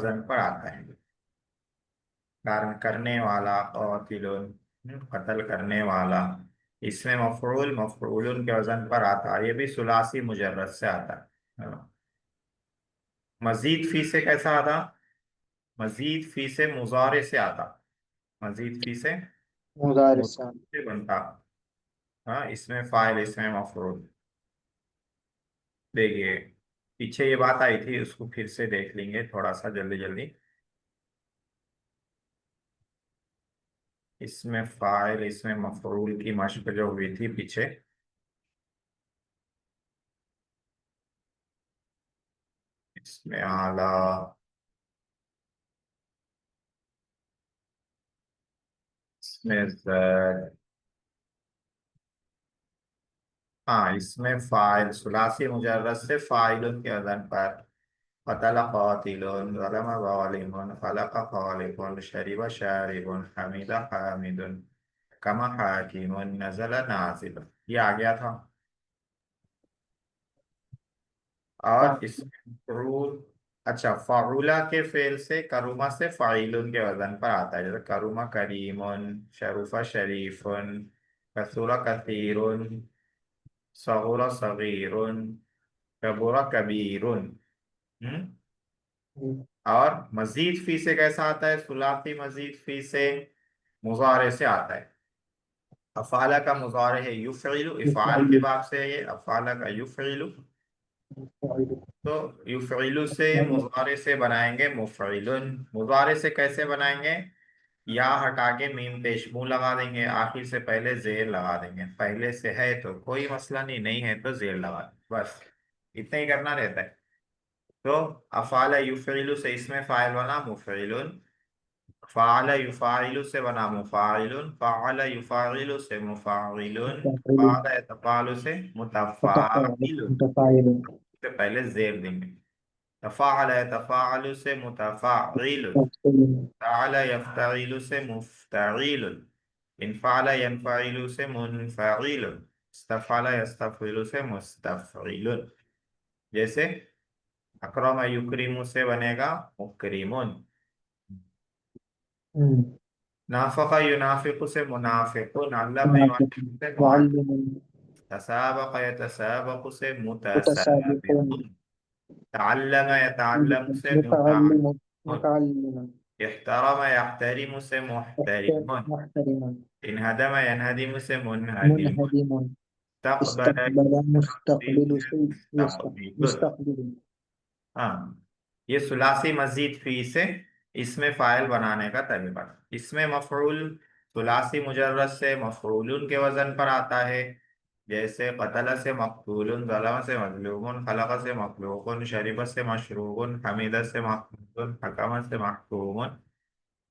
वजन पर आता है। कारण करने वाला, कातिलुन, कत्ल करने वाला। इसमें मफरूल मफरूल के वजन पर आता है, ये भी सुलासी मुजर्रद से आता है। मजीद फी से कैसा आता? मजीद फी से मुजारे से आता। मजीद फी से मुदारिसान। मुजारे से बनता। हाँ, इसमें फाइल इसमें मफरूल। देखिए, पीछे ये बात आई थी, उसको फिर से देख लेंगे थोड़ा सा जल्दी जल्दी। इसमें फाइल इसमें मफरूल की मशक जो हुई थी पीछे, इसमें आला, इसमें ज़ैद। हाँ, इसमें फाइल सुलासी मुजर्रद से फाइल के वजन पर। क़तल क़ातिलुन, ज़लम ज़ालिमुन, ख़लक़ ख़ालिक़ुन, शरिब शारिबुन, हमिद हामिदुन, कमा हाकिमुन, नज़ल नाज़िलुन। ये आ गया था। और इसमें फरूल, अच्छा, फाउला के फेल से करुमा से फाइलुन के वजन पर आता है, जैसे करुमा करीमुन, शरूफा शरीफुन, कसूरा कसीरुन, सगुरा सगीरुन, कबूरा कबीरुन। हम्म। और मजीद फी से कैसा आता है? सुलासी मजीद फी से मुजारे से आता है। अफाला का मुजारे है युफ़इलु, इफ़ाल के बाब से है ये, अफाला का युफ़इलु। तो युफ़इलु से मुजारे से बनाएंगे मुफ़इलुन। मुजारे से कैसे बनाएंगे? या हटा के मीम पेश मुंह लगा देंगे, आखिर से पहले जेर लगा देंगे। पहले से है तो कोई मसला नहीं, नहीं है तो जेर लगा दें, बस इतना ही करना रहता है। तो अफ़ाला युफ़इलु से इसमें फाइल बना मुफ़इलुन, फ़अल युफ़ाइलु से बना मुफ़ाइलुन, फ़अल युफ़ाइलु से मुफ़ाइलुन, फ़अल यतफ़अलु से मुतफ़ाइलुन। से पहले जेर देंगे। तफ़अल यतफ़अलु से मुतफ़ाइलुन, फ़अल यफ़्तइलु से मुफ़्तइलुन, इनफ़अल यनफ़इलु से मुनफ़इलुन, इस्तफ़अल यस्तफ़इलु से मुस्तफ़इलुन। जैसे अकरम युकरिमु से बनेगा मुकरिमुन। नाफ़क़ युनाफ़िक़ु से मुनाफ़िक़ुन, अल्लम युअल्लिमु से मुअल्लिम, तसाबक़ यतसाबक़ु से मुतसाबिक़ुन, तअल्लम यतअल्लमु से मुतअल्लिमुन, इहतरम यहतरिमु से मुहतरिमुन, इनहदम यनहदिमु से मुनहदिमुन, तक़बल यस्तक़बिलु से मुस्तक़बिलुन। हाँ, ये सुलासी मजीद फी से इसमें फाइल बनाने का तरीका। इसमें मफरूल सुलासी मुजर्रद से मफरूलुन के वजन पर आता है, जैसे कतल से मकतूलुन, ज़लम से मज़लूमुन, खलक़ से मखलूक़ुन, शरिब से मशरूबुन, हमीद से महमूदुन, हकम से महकूमुन,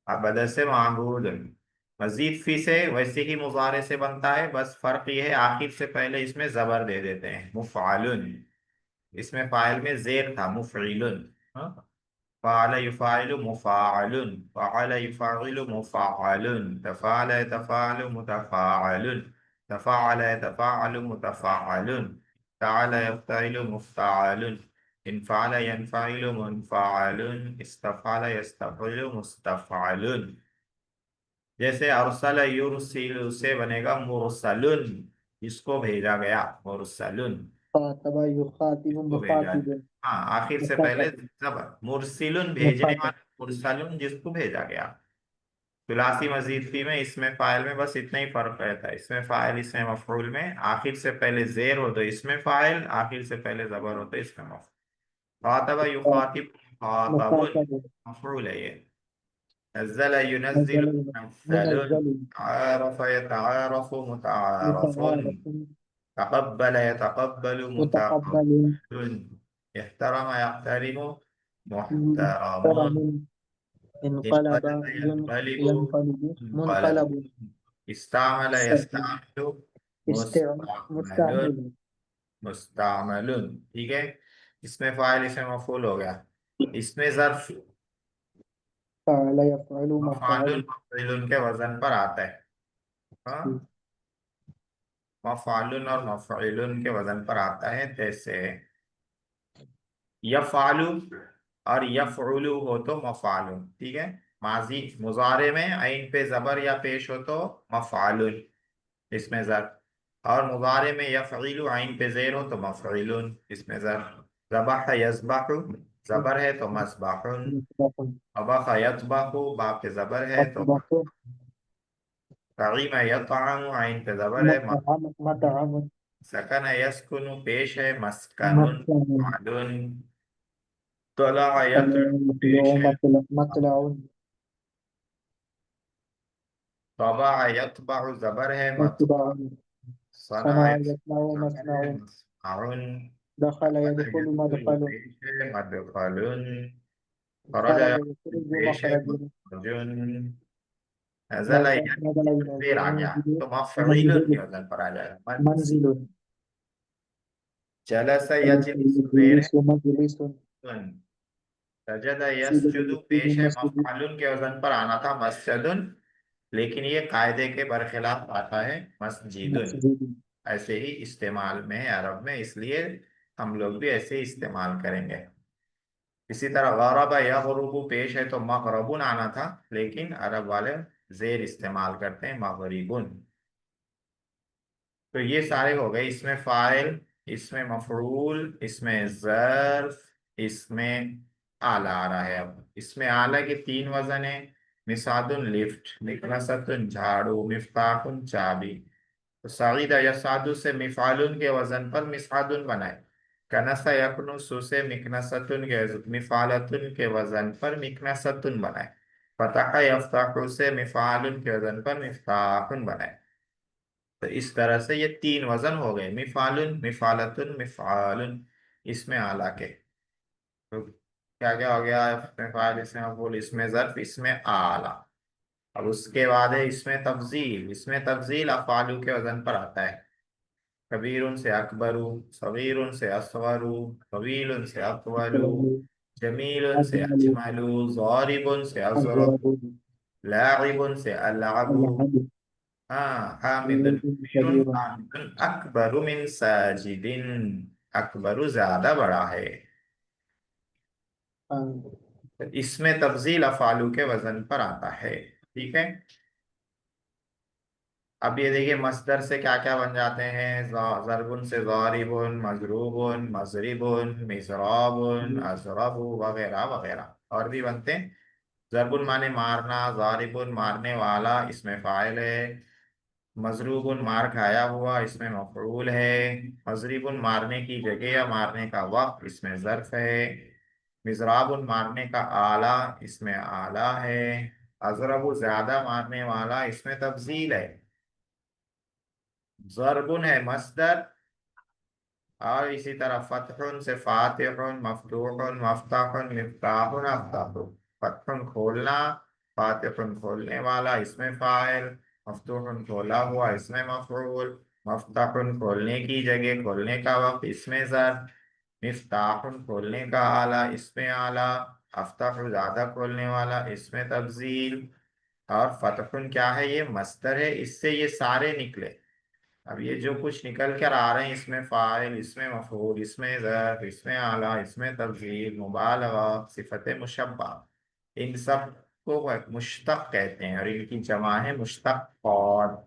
अबद से माबूदुन। मजीद फी से वैसे ही मुजारे से बनता है, बस फर्क ये है आखिर से पहले इसमें जबर दे देते हैं, मुफ़अलुन। इसमें फाइल में जेर था मुफ़इलुन। हाँ? फ़अल युफ़अलु मुफ़अलुन, फ़अल युफ़अलु मुफ़अलुन, तफ़अल यतफ़अलु मुतफ़अलुन, तफ़अल यतफ़अलु मुतफ़अलुन, फ़अल यफ़्तइलु मुफ़्तअलुन, इनफ़अल यनफ़अलु मुनफ़अलुन, इस्तफ़अल यस्तफ़इलु मुस्तफ़अलुन। जैसे अरसल युरसिलु से बनेगा मुरसलुन, जिसको भेजा गया, मुरसलुन, जिसको भेजा। हाँ, आखिर से पहले जबर, मुरसिलुन भेजने वाला, मुरसलुन जिसको भेजा गया। तुलासी मजीद फी में इसमें फाइल में बस इतना ही फर्क रहता है, इसमें फाइल इसमें मफरूल में आखिर से पहले जेर हो तो इसमें फाइल, आखिर से पहले जबर हो तो इसमें मफरूल। खातबा युखातिब, खातबुन मफरूल है ये। नज़्ज़ल युनज़्ज़िलु मुनज़्ज़लुन, आरफ़ यतआरफ़ु मुतआरफ़ुन, तक़ब्बल यतक़ब्बलु मुतक़ब्बलुन, इहतरम यहतरिमु मुहतरमुन, इन्क़लब यन्क़लिबु मुन्क़लबुन, इस्तामल यस्तामिलु मुस्तामलुन, मुस्तामलुन। ठीक है, इसमें फाइल इसमें मफूल हो गया। इसमें ज़र्फ़ मफ़अलुन मफ़अलुन के वजन पर आता है। हाँ, मफ़अलुन और मफ़अलुन के वजन पर आता है, जैसे यफ़अलु اور یفعلو ہو تو مفعول، ٹھیک ہے، ماضی مضارع میں عین پہ زبر یا پیش ہو تو مفعول، اس میں ضرب، اور مضارع میں یفعل عین پہ زیر ہو تو مفعول، اس میں ضرب، ذبح یذبح زبر ہے تو مذبح، مصباح، طبخ یطبخ با پہ زبر ہے تو مطبخ، طعیم یطعم عین پہ زبر ہے، مطعم، مطعم، سکن یسکن پیش ہے مسکن مسکن، معلن، طلع طلع، یطلع مطلوع، پیش ہے مطلع، مطلع، طبع یطبع زبر ہے مطبع، صنع صنع یصنع يصنع، زبر مصنع، ہے مصنع، دخل دخل يدخل، يدخل مدخل، پیش ہے مدخل، خرج خرج يخرج يخرج، پیش ہے مخرج، مخرج، نزل نزل ينزل نزل زیر آ گیا ينزل، تو مفعول منزل، کے وزن پر آ جائے گا، منزل، جلس جلس یجلس زیر ہے يجلس، مجلس، سجد سجد یسجد يسجد، پیش ہے مسجد، مفعول کے وزن پر آنا تھا مسجد، لیکن یہ قاعدے کے برخلاف آتا ہے مسجد، مسجد، ایسے ہی استعمال میں ہے عرب میں، اس لیے ہم لوگ بھی ایسے ہی استعمال کریں گے۔ اسی طرح غرب یغرب پیش ہے تو مغربن آنا تھا، لیکن عرب والے زیر استعمال کرتے ہیں مغربن۔ تو یہ سارے ہو گئے، اس میں فاعل، اس میں مفعول، اس میں ظرف، اس میں آلہ آ رہا ہے۔ اب اس میں آلہ کے 3 وزن ہیں، مسعد لفٹ، مکنست جھاڑو، مفتاح چابی۔ تو سعید یسعد سے مفعول کے وزن پر مسعد بنائے، کنس یکنس سے مکنست کے مفعلۃ کے وزن پر مکنست بنائے، فتح یفتح سے مفعول کے وزن پر مفتاح بنائے۔ تو اس طرح سے یہ 3 وزن ہو گئے، مفعول، مفعلۃ، مفعال، اس میں آلہ کے۔ تو کیا کیا ہو گیا؟ اس میں فاعل، اس میں مفعول، اس میں ظرف، اس میں آلہ۔ اب اس کے بعد ہے اس میں تفضیل، اس میں تفضیل افعال کے وزن پر آتا ہے، کبیر سے اکبر، صغیر سے اصغر، طویل سے اطول، جمیل سے أجمل، اجمل، ضارب سے اضرب، أضرب، لاعب سے العب، العب، ہاں، حامد کبیر، كبير، حامد اکبر من ساجد، اکبر زیادہ بڑا ہے۔ اس میں تفضیل افعال کے وزن پر آتا ہے، ٹھیک ہے۔ اب یہ دیکھیے مصدر سے کیا کیا بن جاتے ہیں، ضرب سے ضارب، مضروب، مضرب، مضراب، اضرب، وغیرہ وغیرہ، اور بھی بنتے ہیں۔ ضرب مانے مارنا، ضارب مارنے والا، اس میں فاعل ہے، مضروب مار کھایا ہوا، اس میں مفعول ہے، مضرب مارنے کی جگہ یا مارنے کا وقت، اس میں ظرف ہے، مضراب مارنے کا آلہ، اس میں آلہ ہے، اضرب زیادہ مارنے والا، اس میں تفضیل ہے، ضرب ہے مصدر، اور اسی طرح فتح سے فاتح، مفتوح، مفتاح، مفتاح، افتاح، فتح کھولنا، فاتح کھولنے والا، اس میں فاعل، مفتوح کھولا ہوا، اس میں مفعول، مفتاح کھولنے کی جگہ، کھولنے کا وقت، اس میں ظرف، مفتاح کھولنے کا آلہ، اس میں آلہ، افتح زیادہ کھولنے والا، اس میں تفضیل، اور فتح کیا ہے؟ یہ مصدر ہے، اس سے یہ سارے نکلے۔ اب یہ جو کچھ نکل کر آ رہے ہیں، اس میں فاعل، اس میں مفعول، اس میں ظرف، اس میں آلہ، اس میں تفضیل، مبالغہ، صفت مشبہ، ان سب کو مشتق کہتے ہیں، اور ان کی جمع ہے مشتقات۔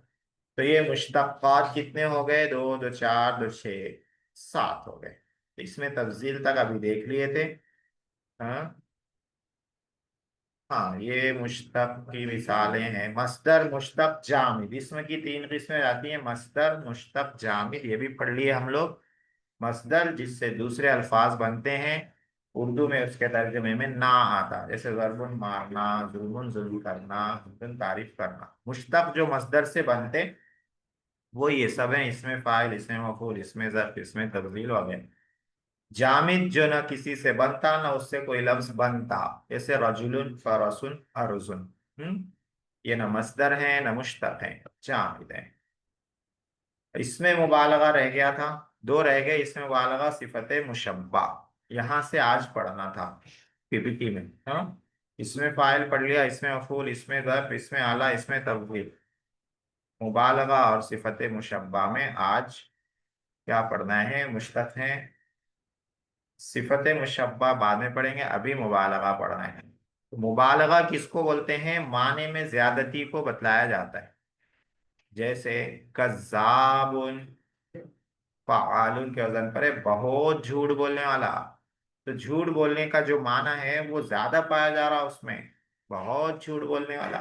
تو یہ مشتقات کتنے ہو گئے؟ 2 2 4 2 6 7 ہو گئے۔ اس میں تفضیل تک ابھی دیکھ لیے تھے، ہاں ہاں، یہ مشتق کی مثالیں ہیں، مصدر، مشتق، جامد، اسم کی 3 قسمیں آتی ہیں، مصدر، مشتق، جامد، یہ بھی پڑھ لیے ہم لوگ۔ مصدر جس سے دوسرے الفاظ بنتے ہیں، اردو میں اس کے ترجمے میں نہ آتا، جیسے ضرب مارنا، ظلم ظلم کرنا، حسن تعریف کرنا۔ مشتق جو مصدر سے بنتے وہ یہ سب ہیں، اس میں فاعل، اس میں مفعول، اس میں ظرف، اس میں تبدیل وغیرہ۔ جامد جو نہ کسی سے بنتا نہ اس سے کوئی لفظ بنتا، جیسے رجل، فرس، ارز، یہ نہ مصدر ہیں نہ مشتق ہیں، جامد ہیں۔ اس میں مبالغہ رہ گیا تھا، 2 رہ گئے، اس میں مبالغہ، صفت مشبہ، یہاں سے آج پڑھنا تھا پی پی ٹی میں، ہاں، اس میں فاعل پڑھ لیا، اس میں مفعول، اس میں ظرف، اس میں آلہ، اس میں تفضیل، مبالغہ اور صفت مشبہ میں آج کیا پڑھنا ہے؟ مشتق ہیں، सिफत मुशब्बा बाद में पढ़ेंगे, अभी मुबालगा पढ़ना है। तो मुबालगा किसको बोलते हैं? माने में ज्यादती को बतलाया जाता है। जैसे कज़्ज़ाबुन, फ़आलुन के वजन पर है, बहुत झूठ बोलने वाला। तो झूठ बोलने का जो माना है वो ज्यादा पाया जा रहा है उसमें, बहुत झूठ बोलने वाला।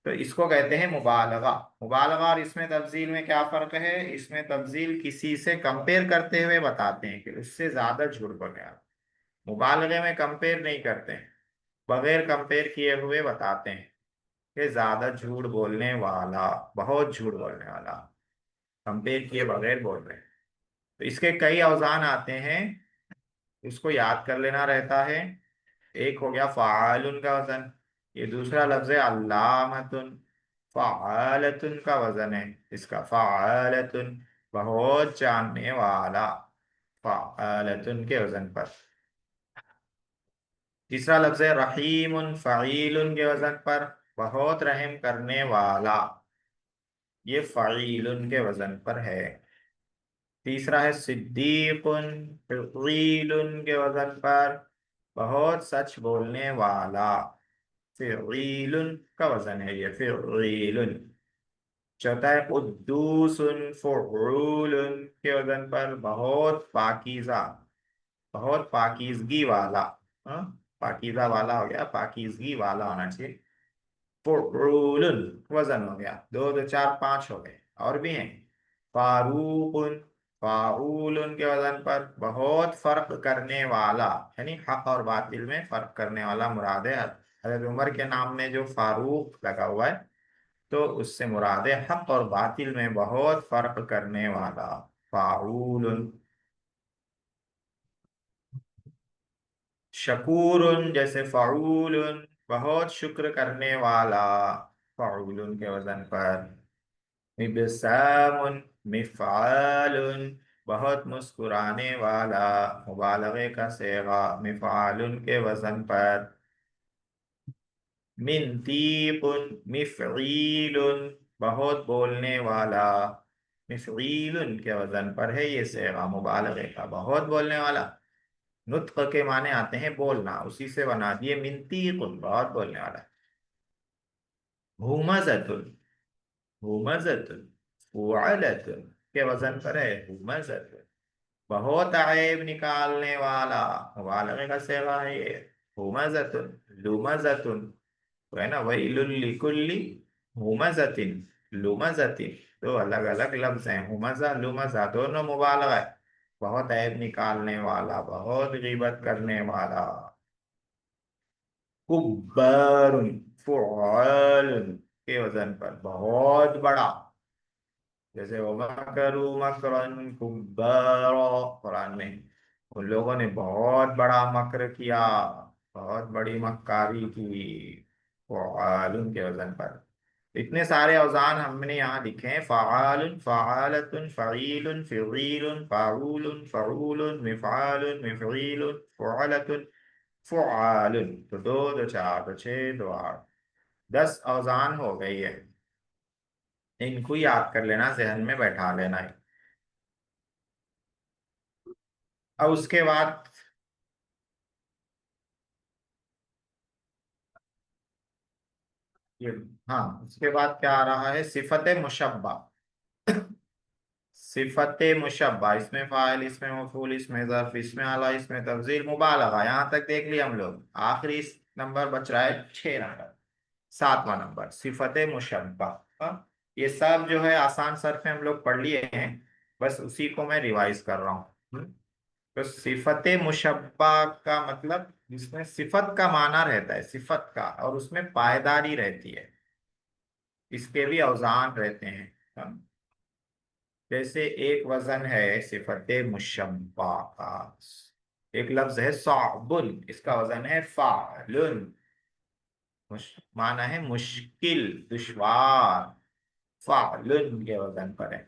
तो इसको कहते हैं मुबालगा। मुबालगा और इसमें तफजील में क्या फर्क है? इसमें तफजील किसी से कंपेयर करते हुए बताते हैं कि उससे ज्यादा झूठ बोलने वाला। मुबालगे में कंपेयर नहीं करते हैं, बगैर कंपेयर किए हुए बताते हैं कि ज्यादा झूठ बोलने वाला, बहुत झूठ बोलने वाला, कंपेयर किए बगैर बोल रहे हैं। तो इसके कई औजान आते हैं, उसको याद कर लेना रहता है। एक हो गया फ़ालुन का वजन, ये दूसरा लफ्ज है अल्लामतुन। फ़ालतुन का वजन है इसका, फ़ालतुन, बहुत जानने वाला, फ़ालतुन के वजन पर। तीसरा लफ्ज है रहीमुन, फ़ईलुन के वजन पर, बहुत रहम करने वाला, ये फ़ईलुन के वजन पर है। तीसरा है सिद्दीकुन, फ़ईलुन के वजन पर, बहुत सच बोलने वाला, फ़ईलुन का वजन है ये, फ़ईलुन। चौथा है कुद्दूसुन, फ़ुऊलुन के वजन पर, बहुत पाकीज़ा, बहुत पाकीज़गी वाला। हाँ, पाकीज़ा वाला हो गया, पाकीज़गी वाला होना चाहिए। फ़ुऊलुन वजन हो गया, दो दो चार पांच हो गए, और भी हैं। फारूकुन, फाऊलुन के वजन पर, बहुत फर्क करने वाला, यानी हक और बातिल में फर्क करने वाला मुराद है। हज़रत उमर के नाम में जो फारूक लगा हुआ है, तो उससे मुराद है हक और बातिल में बहुत फर्क करने वाला, फाऊलुन। शकूरुन जैसे फाऊलुन, बहुत शुक्र करने वाला, फाऊलुन के वजन पर। मिबसामुन, मिफ़ालुन, बहुत मुस्कुराने वाला, मुबालगे का सेगा, मिफ़ालुन के वजन पर। मिनतीकुन, मिफ़ईलुन, बहुत बोलने वाला, मिफ़ईलुन के वजन पर है ये सेगा मुबालगे का, बहुत बोलने वाला। नुत्क के माने आते हैं बोलना, उसी से बना दिए मिनतीकुन, बहुत बोलने वाला। हुमज़तुन, हुमज़तुन, फ़ुअलतुन के वजन पर है हुमज़तुन, बहुत ऐब निकालने वाला, मुबालगे का सेगा है ये, हुमज़तुन। लुमज़तुन तो है ना, वैलुल लिकुल्ली हुमज़तिन, लुमज़तिन, दो अलग अलग लफ्ज हैं, हुमज़ा लुमज़ा, दोनों मुबालगा है। बहुत ऐब निकालने वाला, बहुत गीबत करने वाला। कुब्बारुन, फ़ुआल के वजन पर, बहुत बड़ा। जैसे वो मकरू मकरन कुब्बारा, कुरान में उन लोगों ने बहुत बड़ा मकर किया, बहुत बड़ी मक्कारी की, फ़आलुन के वजन पर। इतने सारे औजान हमने यहाँ लिखे हैं, फ़आलुन, फ़आलतुन, फ़ईलुन, फ़िईलुन, फ़ाऊलुन, फ़ऊलुन, मिफ़आलुन, मिफ़ईलुन, फ़ुअलतुन, फ़ुआलुन। तो दो दो चार, दो छः, दो आठ, 10 औजान हो गई है। इनको याद कर लेना, जहन में बैठा लेना है। अब उसके बाद ये, हाँ, उसके बाद क्या आ रहा है? सिफत मुशब्बा। सिफत मुशब्बा, इसमें फाइल, इसमें मफूल, इसमें ज़र्फ, इसमें आला, इसमें तफजील, मुबालगा, यहाँ तक देख लिया हम लोग। आखिरी नंबर बच रहा है 6 नंबर, 7वां नंबर सिफत मुशब्बा। हाँ, ये सब जो है आसान सर्फ में हम लोग पढ़ लिए हैं, बस उसी को मैं रिवाइज कर रहा हूँ। तो सिफत मुशब्बा का मतलब जिसमें सिफत का माना रहता है, सिफत का, और उसमें पायदारी रहती है, इसके भी औजान रहते हैं। जैसे एक वजन है सिफत मुशब्बा का, एक लफ्ज है साबुन, इसका वजन है फालुन, माना है मुश्किल, दुश्वार, फालुन के वजन पर है।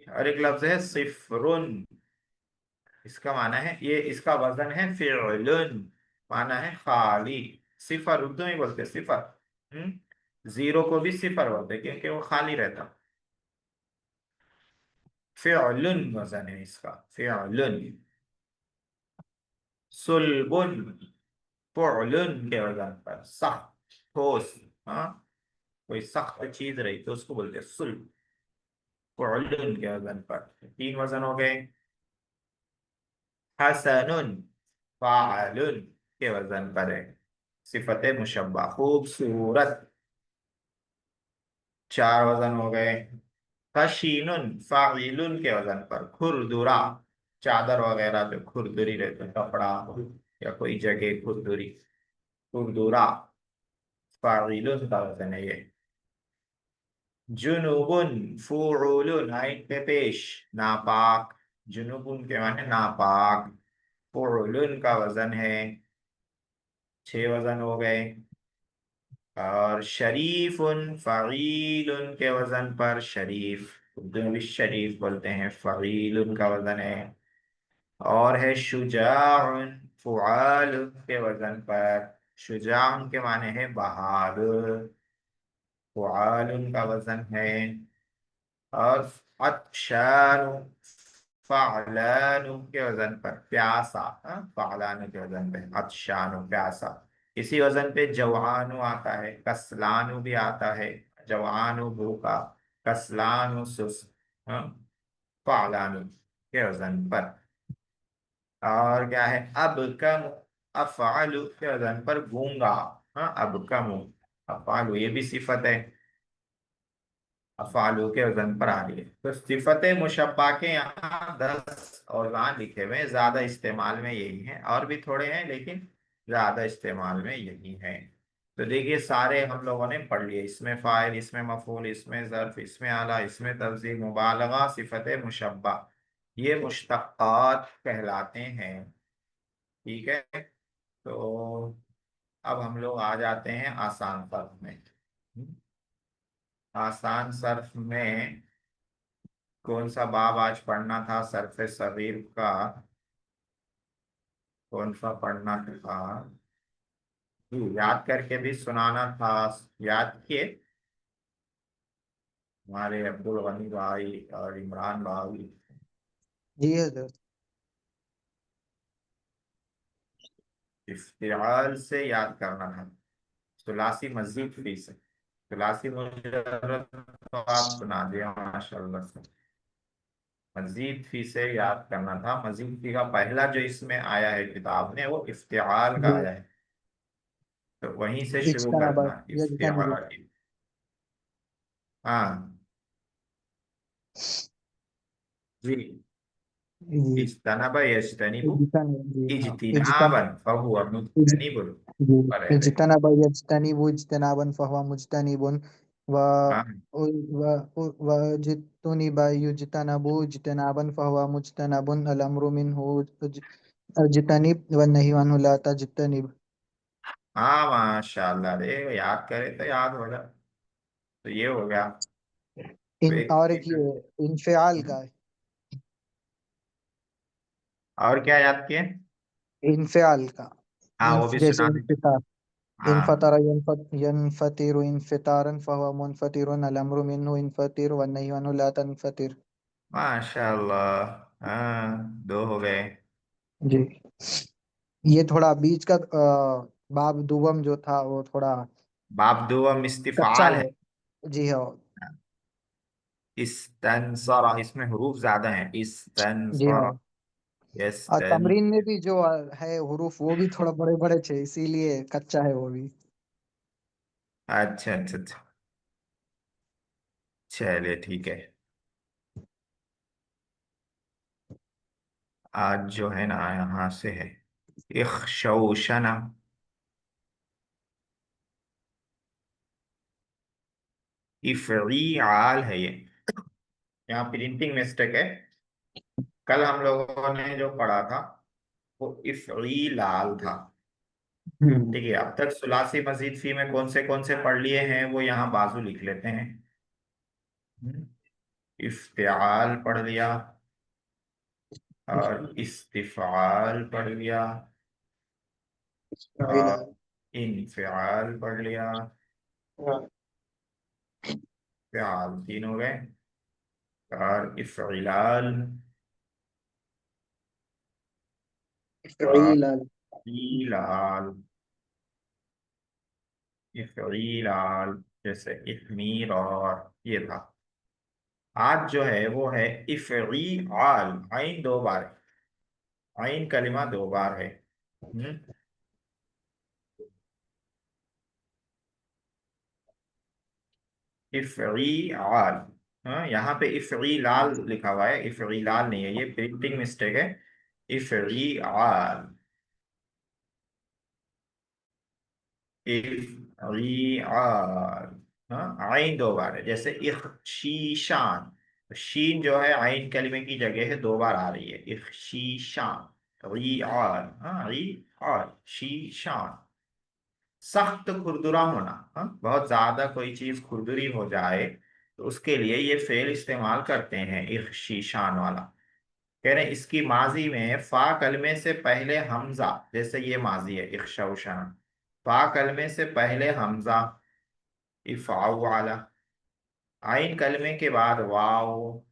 और एक लफ्ज है सिफरुन, इसका माना है, ये इसका वजन है फिअलुन, माना है खाली। सिफर उर्दू में बोलते हैं सिफर। जीरो को भी सिफर बोलते हैं क्योंकि वो खाली रहता। फिअलुन वजन है इसका, फिअलुन। सुलबुन, फुअलुन के वजन पर, सख्त, ठोस। हाँ, कोई सख्त चीज रही तो उसको बोलते हैं सुल्ब। फुअलुन के वजन पर, तीन वजन हो गए। हसनुन, फाअलुन के वजन पर है, सिफत मुशब्बा, खूबसूरत, चार वजन हो गए। खशीनुन, फाइलुन के वजन पर, खुरदुरा, चादर वगैरह जो खुरदुरी रहते, कपड़ा या कोई जगह खुरदुरी, खुरदुरा, फाइलुन का वजन है ये। जुनूबुन, फुउलुन, आइन पे पेश, नापाक। जुनूबुन के माने नापाक। फुउलुन का वजन है, छह वजन हो गए। और शरीफुन, फईलुन के वजन पर, शरीफ, उर्दू में भी शरीफ बोलते हैं, फईलुन का वजन है। और है शुजाउन, फुआल के वजन पर, शुजाउन के माने है बहादुर, फुआल का वजन है। और अतशान, फ़अलान के वजन पर, प्यासा। हाँ, फ़अलान के वजन पे अतशान, प्यासा। इसी वजन पे जवानु आता है, कस्लानु भी आता है। जवानु भूखा, कस्लानु सुस्त। हाँ, फ़अलान के वजन पर। और क्या है, अब कम, अफ़अलु के वजन पर गूंगा। हाँ, अब कम, अफ़अलु ये भी सिफत है, अफ़ालू के वजन पर आ रही है। तो सिफत मुशब्बा के यहाँ 10 औज़ान लिखे हुए हैं, ज्यादा इस्तेमाल में यही है, और भी थोड़े हैं लेकिन ज्यादा इस्तेमाल में यही है। तो देखिए सारे हम लोगों ने पढ़ लिए, इसमें फाइल, इसमें मफूल, इसमें ज़र्फ, इसमें आला, इसमें तफज़ील, मुबालगा, सिफत मुशब्बा, ये मुश्तक़ात कहलाते हैं। ठीक है, तो अब हम लोग आ जाते हैं आसान सर्फ में। आसान सर्फ में कौन सा बाब आज पढ़ना था, सरफे सगीर का कौन सा पढ़ना था? याद करके भी सुनाना था, याद किए हमारे अब्दुल गनी भाई और इमरान भाई? जी हजरत। इफ्तिआल से याद करना था, सुलासी मजीद फी से, सुलासी मुजर्रद तो आप सुना दिया माशाल्लाह से। मजीद फी से याद करना था, मजीद फी का पहला जो इसमें आया है किताब में वो इफ्तिआल का जी, आया है, तो वहीं से शुरू इज्तनाब, करना, यजतनिब। इफ्तिआल। हाँ जी, जी, इज्तनब यज्तनिबु, इज्तनिब, जी हाँ, इज्तिनाबन फहुव मुज्तनिबुन, पर इज्तनब यज्तनिबु इज्तनाबन फहुवा मुज्तनिबुन, व हाँ वजितुनिब युज्तनबु इज्तनाबन फहुवा मुज्तनबुन, अल अम्रु मिन्हु अज्तनिब व नही अन्हु ला तज्तनिब। हाँ, माशाल्लाह, रे याद करे तो याद होगा। तो ये हो गया। तो इन और एक एक, ये इनफियाल का है। और क्या याद किए? इनफियाल का, हाँ वो इन्फ भी जैसे सुना दीजिए। इनफितार, हाँ, इनफतर यनफतिरु इनफितारन फहुवा मुनफतिरुन, अल अम्रु मिन्हु इनफतिर व नही अन्हु ला तनफतिर। माशाल्लाह, हाँ, दो हो गए। जी, ये थोड़ा बीच का बाब दुवम जो था वो थोड़ा बाप दुआ कच्चा इस्तिफाल है। है। जी हाँ। इस्तंसरा, इसमें हुरूफ ज्यादा है, जी इस्तंसरा, हाँ, और यस्तन। तमरीन में भी जो है हुरूफ वो भी थोड़ा बड़े बड़े थे, इसीलिए कच्चा है वो भी। अच्छा अच्छा अच्छा, चलिए ठीक है। आज जो है ना यहाँ से है, इख्शौशना, इफ़ईआल है ये, यहाँ प्रिंटिंग मिस्टेक है। कल हम लोगों ने जो पढ़ा था वो इफ़ईलाल था। हम्म। ठीक है, अब तक सुलासी मजीद फी में कौन से पढ़ लिए हैं वो यहाँ बाजू लिख लेते हैं। इफ्तिआल पढ़ लिया, और इस्तिफ़ाल पढ़ लिया, और इनफ़िआल पढ़ लिया, फ़िआल, तीन हो गए। और इफ़इलाल और इफ़ईल ईलाल। इफ़इलाल जैसे इफ़मीर और ये था। आज जो है वो है इफ़ईआल, आइन दो बार है। आइन कलिमा दो बार है। हम्म, इफ़ईआल। हाँ, यहाँ पे इफ़ईलाल लिखा हुआ है, इफ़ईलाल नहीं है, ये प्रिंटिंग मिस्टेक है। इफ़ईआल। इफ़ईआल। हाँ, आइन दो बार है, जैसे इख़शीशान। शीन जो है आइन कलिमे की जगह है, दो बार आ रही है, इख़शीशान। रिआल, हाँ रिआल, शीशान। सख्त खुरदुरा होना, हाँ, बहुत ज्यादा कोई चीज खुरदुरी हो जाए तो उसके लिए ये फेल इस्तेमाल करते हैं, इख्शीशान वाला। कह रहे हैं इसकी माजी में फा कलमे से पहले हमजा, जैसे ये माजी है इख्शौशान, फा कलमे से पहले हमजा इफ़ाउ वाला, आइन कलमे के बाद वाव,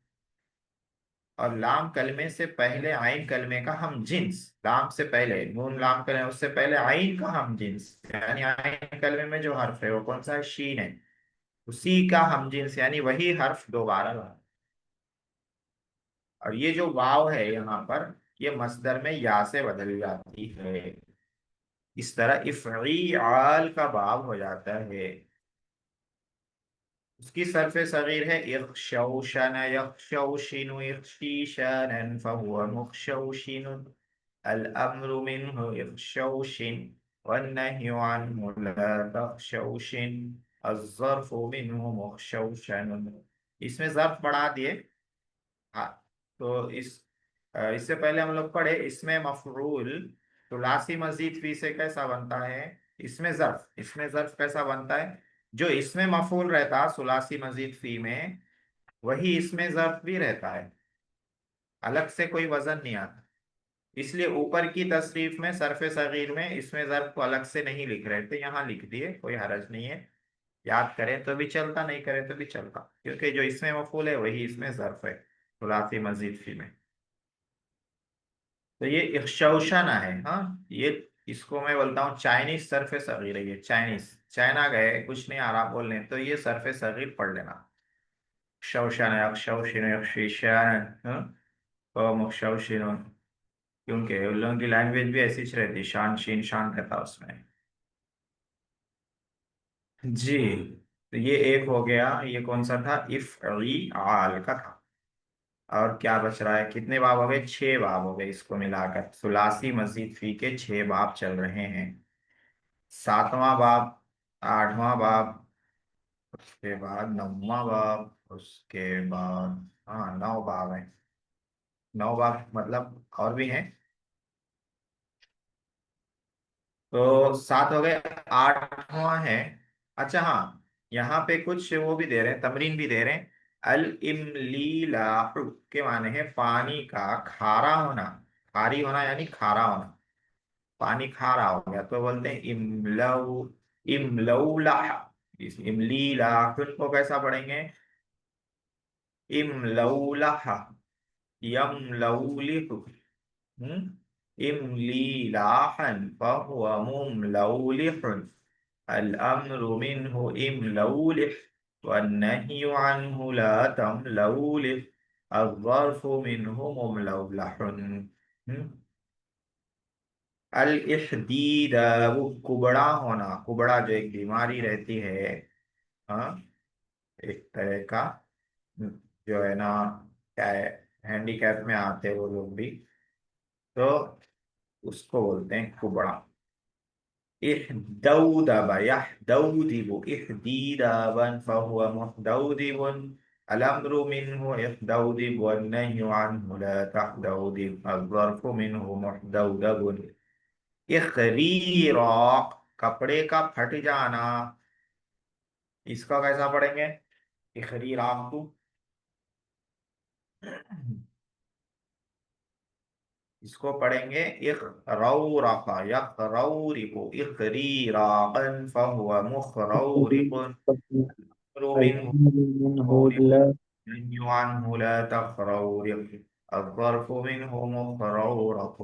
और लाम कलमे से पहले आइन कलमे का हम जिन्स, लाम से पहले नून लाम कलमे उससे पहले आइन का हम जिन्स, यानी आइन कलमे में जो हर्फ है वो कौन सा है, शीन है, उसी का हम जिन्स यानी वही हर्फ दोबारा ला। और ये जो वाव है यहाँ पर, ये मस्दर में या से बदल जाती है। इस तरह इफ़ईआल का बाब हो जाता है। उसकी सरफ़े सगीर है इख्शौशन, यख्शौशिनु इख्शीशानन फहुव मुख्शौशिन, अल अम्रु मिन्हु इख्शौशिन वन्नहयु अन्हु ला तख्शौशिन, अज़्ज़र्फ़ु मिन्हु मुख्शौशन। इसमें ज़र्फ बढ़ा दिए। हाँ, तो इससे पहले हम लोग पढ़े, इसमें मफरूल तुलासी मजीद फी से कैसा बनता है, इसमें ज़र्फ कैसा बनता है, जो इसमें मफूल रहता सुलासी मजीद फी में, वही इसमें ज़र्फ भी रहता है, अलग से कोई वजन नहीं आता। इसलिए ऊपर की तसरीफ में सरफे सगीर में इसमें ज़र्फ को अलग से नहीं लिख रहे थे, यहाँ लिख दिए, कोई हरज नहीं है। याद करें तो भी चलता, नहीं करें तो भी चलता, क्योंकि जो इसमें मफूल है वही इसमें ज़र्फ है तुलासी मजीद फी में। तो ये इख्शौशना है, हाँ, ये इसको मैं बोलता हूँ चाइनीज सरफे सगीर है, ये चाइनीज, चाइना गए कुछ नहीं आ रहा बोलने तो ये सरफे सगीर पढ़ लेना। शौशन अक्षौशिन अक्षीशान, मुक्षौशिन, क्योंकि उन लोगों की लैंग्वेज भी ऐसी ही रहती, शान शीन शान रहता उसमें। जी, तो ये एक हो गया, ये कौन सा था, इफ आल का था। और क्या बच रहा है, कितने बाब हो गए, छह बाब हो गए, इसको मिलाकर सुलासी मजीद फी के छह बाब चल रहे हैं। सातवां बाब, आठवां बाब, उसके बाद नौवां बाब, उसके बाद, हाँ, नौ बाब है। नौ बाब मतलब और भी हैं, तो सात हो गए। आठवां है, अच्छा हाँ, यहाँ पे कुछ वो भी दे रहे हैं, तमरीन भी दे रहे हैं। अल इमलीलाहु के माने हैं पानी का खारा होना, खारी होना यानी खारा होना, पानी खारा हो गया तो बोलते हैं इमलऊ, इमलऊलाह। इस इमलीलाह को कैसा पढ़ेंगे, इमलऊलाह, यमलऊलिहु, इमलीलाहन फहुव मुमलऊलिहुन, अल अम्रु मिन्हु इमलऊलिह वन्नहयु अन्हु ला तमलऊलिह, अज़्ज़र्फु मिन्हु मुमलऊलहुन। अल इहदीद, वो कुबड़ा होना, कुबड़ा जो एक बीमारी रहती है, हाँ, एक तरह का, जो है ना, क्या है, हैंडीकैप में आते हैं वो लोग भी, तो उसको बोलते हैं कुबड़ा। इहदौदब यहदौदिबु इहदीदाबन फहुव मुहदौदिबुन, अलअम्रु मिन्हु इहदौदिब वन्नहयु अन्हु ला तहदौदिब, अज़्ज़र्फु मिन्हु मुहदौदबुन। इखरीराक, कपड़े का फट जाना, इसका कैसा पढ़ेंगे, इखरीराक को, इसको पढ़ेंगे इखरौरका यखरौरिकु इखरीराकन फहुव मुखरौरिकुन, अम्रु मिन्हु والنهي عنه لا تخرورق. الظرف منه مخرورق.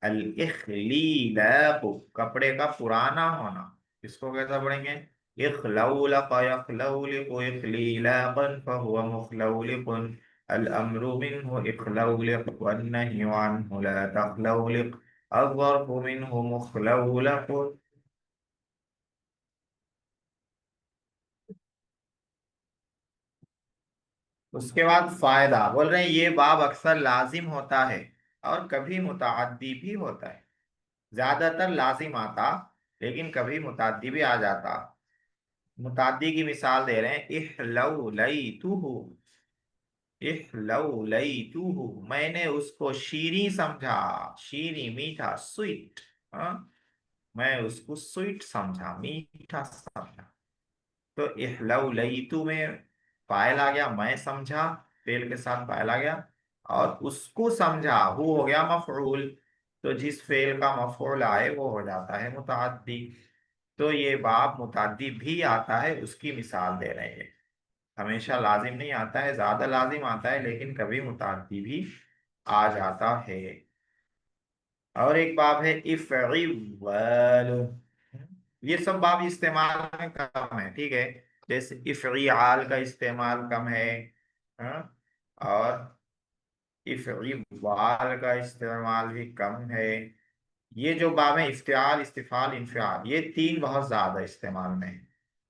الاخلیلاق کپڑے کا پرانا ہونا، اس کو کیسا پڑھیں گے؟ اخلولق یخلولق اخلیلاقا فهو مخلولق. الامر منه اخلولق والنهي عنه لا تخلولق. الظرف منه مخلولق. اس کے بعد فائدہ بول رہے ہیں یہ باب اکثر لازم ہوتا ہے اور کبھی متعدی بھی ہوتا ہے. زیادہ تر لازم آتا لیکن کبھی متعدی بھی آ جاتا. متعدی کی مثال دے رہے ہیں، احلولیتہ. احلولیتہ میں نے اس کو شیریں سمجھا، شیریں میٹھا سویٹ. ہاں، میں اس کو سویٹ سمجھا، میٹھا سمجھا. تو احلولیتو میں فاعل آ گیا، میں سمجھا فعل کے ساتھ فاعل آ گیا، اور اس کو سمجھا وہ ہو گیا مفعول. تو جس فعل کا مفعول آئے وہ ہو جاتا ہے متعدی. تو یہ باب متعدی بھی آتا ہے، اس کی مثال دے رہے ہیں. ہمیشہ لازم نہیں آتا ہے، زیادہ لازم آتا ہے لیکن کبھی متعدی بھی آ جاتا ہے. اور ایک باب ہے افعول. یہ سب باب استعمال میں کم ہے، ٹھیک ہے. جیسے افعال کا استعمال کم ہے، ہاں، اور افعال کا استعمال بھی کم ہے. یہ جو باب ہے افتعال استفعال انفعال، یہ تین بہت زیادہ استعمال میں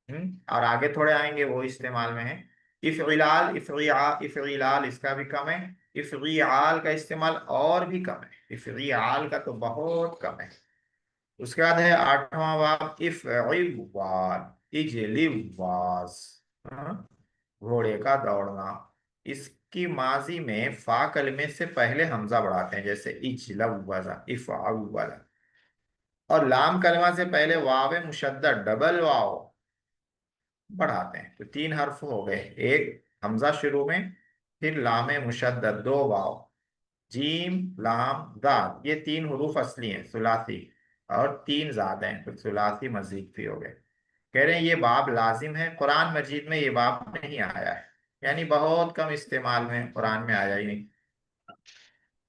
ہیں. اور آگے تھوڑے آئیں گے وہ استعمال میں ہیں. افعلال افعلال اس کا بھی کم ہے. افعال کا استعمال اور بھی کم ہے، افعال کا تو بہت کم ہے. اس کے بعد ہے آٹھواں باب افعوال. اجلواز، ہاں، گھوڑے کا دوڑنا. اس کی ماضی میں فا کلمے سے پہلے حمزہ بڑھاتے ہیں، جیسے اجلوزا افعولا. اور لام کلمہ سے پہلے واو مشدد ڈبل واو بڑھاتے ہیں. تو تین حرف ہو گئے، ایک حمزہ شروع میں، پھر لام مشدد، دو واو، جیم لام دال. یہ تین حروف اصلی ہیں ثلاثی، اور تین زاد ہیں تو ثلاثی مزید بھی ہو گئے. کہہ رہے ہیں یہ باب لازم ہے، قرآن مجید میں یہ باب نہیں آیا ہے، یعنی بہت کم استعمال میں، قرآن میں آیا ہی نہیں.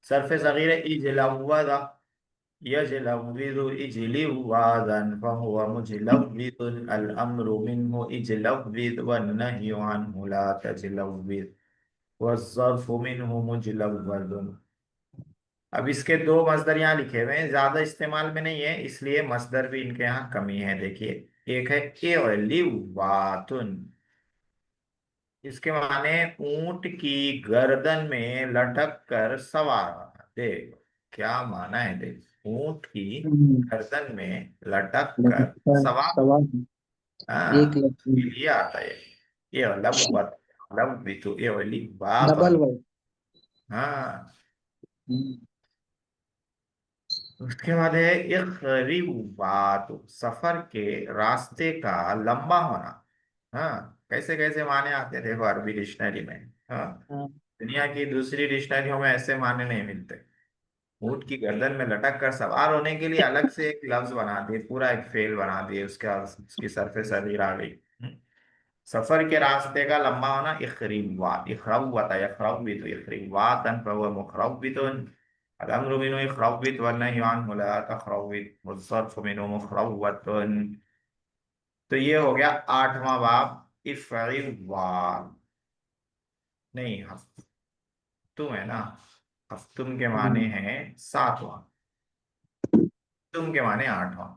صرف صغیر اجلوذ يجلوذ اجلوازا فهو مجلوذ. الأمر منه اجلوذ والنهي عنه لا تجلوذ. والظرف منه مجلوذ. اب اس کے دو مصدر یہاں لکھے ہوئے ہیں، زیادہ استعمال میں نہیں ہے اس لیے مصدر بھی ان کے یہاں کمی ہے. دیکھیے ایک ہے اعلواتن، اس کے معنی اونٹ کی گردن میں لٹک کر سوار ہونا. دیکھ کیا معنی ہے، دیکھ اونٹ کی گردن میں لٹک کر سوار. سوال ایک ہاں، لفظ اس کے لیے آتا ہے یہ لبوت. لبتو ڈبل اعلباطن. ورڈ. ہاں. اس کے بعد ہے اخریبات، سفر کے راستے کا لمبا ہونا. ہاں، کیسے کیسے معنی آتے ہیں دیکھو عربی ڈکشنری میں. ہاں، دنیا کی دوسری ڈکشنریوں میں ایسے معنی نہیں ملتے. اونٹ کی گردن میں لٹک کر سوار ہونے کے لیے الگ سے ایک لفظ بنا دیے، پورا ایک فعل بنا دیے، اس کی صرف صغیر آ گئی. سفر کے راستے کا لمبا ہونا اخریبات. اخروت یخروت اخریباتن فهو مخروت. الامر منه اخروت والنهي عنه لا تخروت. والصرف منه مخروت. تو یہ ہو گیا آٹھواں باب افعوال. نہیں ہفتم ہے نا، ہفتم کے معنی ہیں ساتواں، تم کے معنی آٹھواں.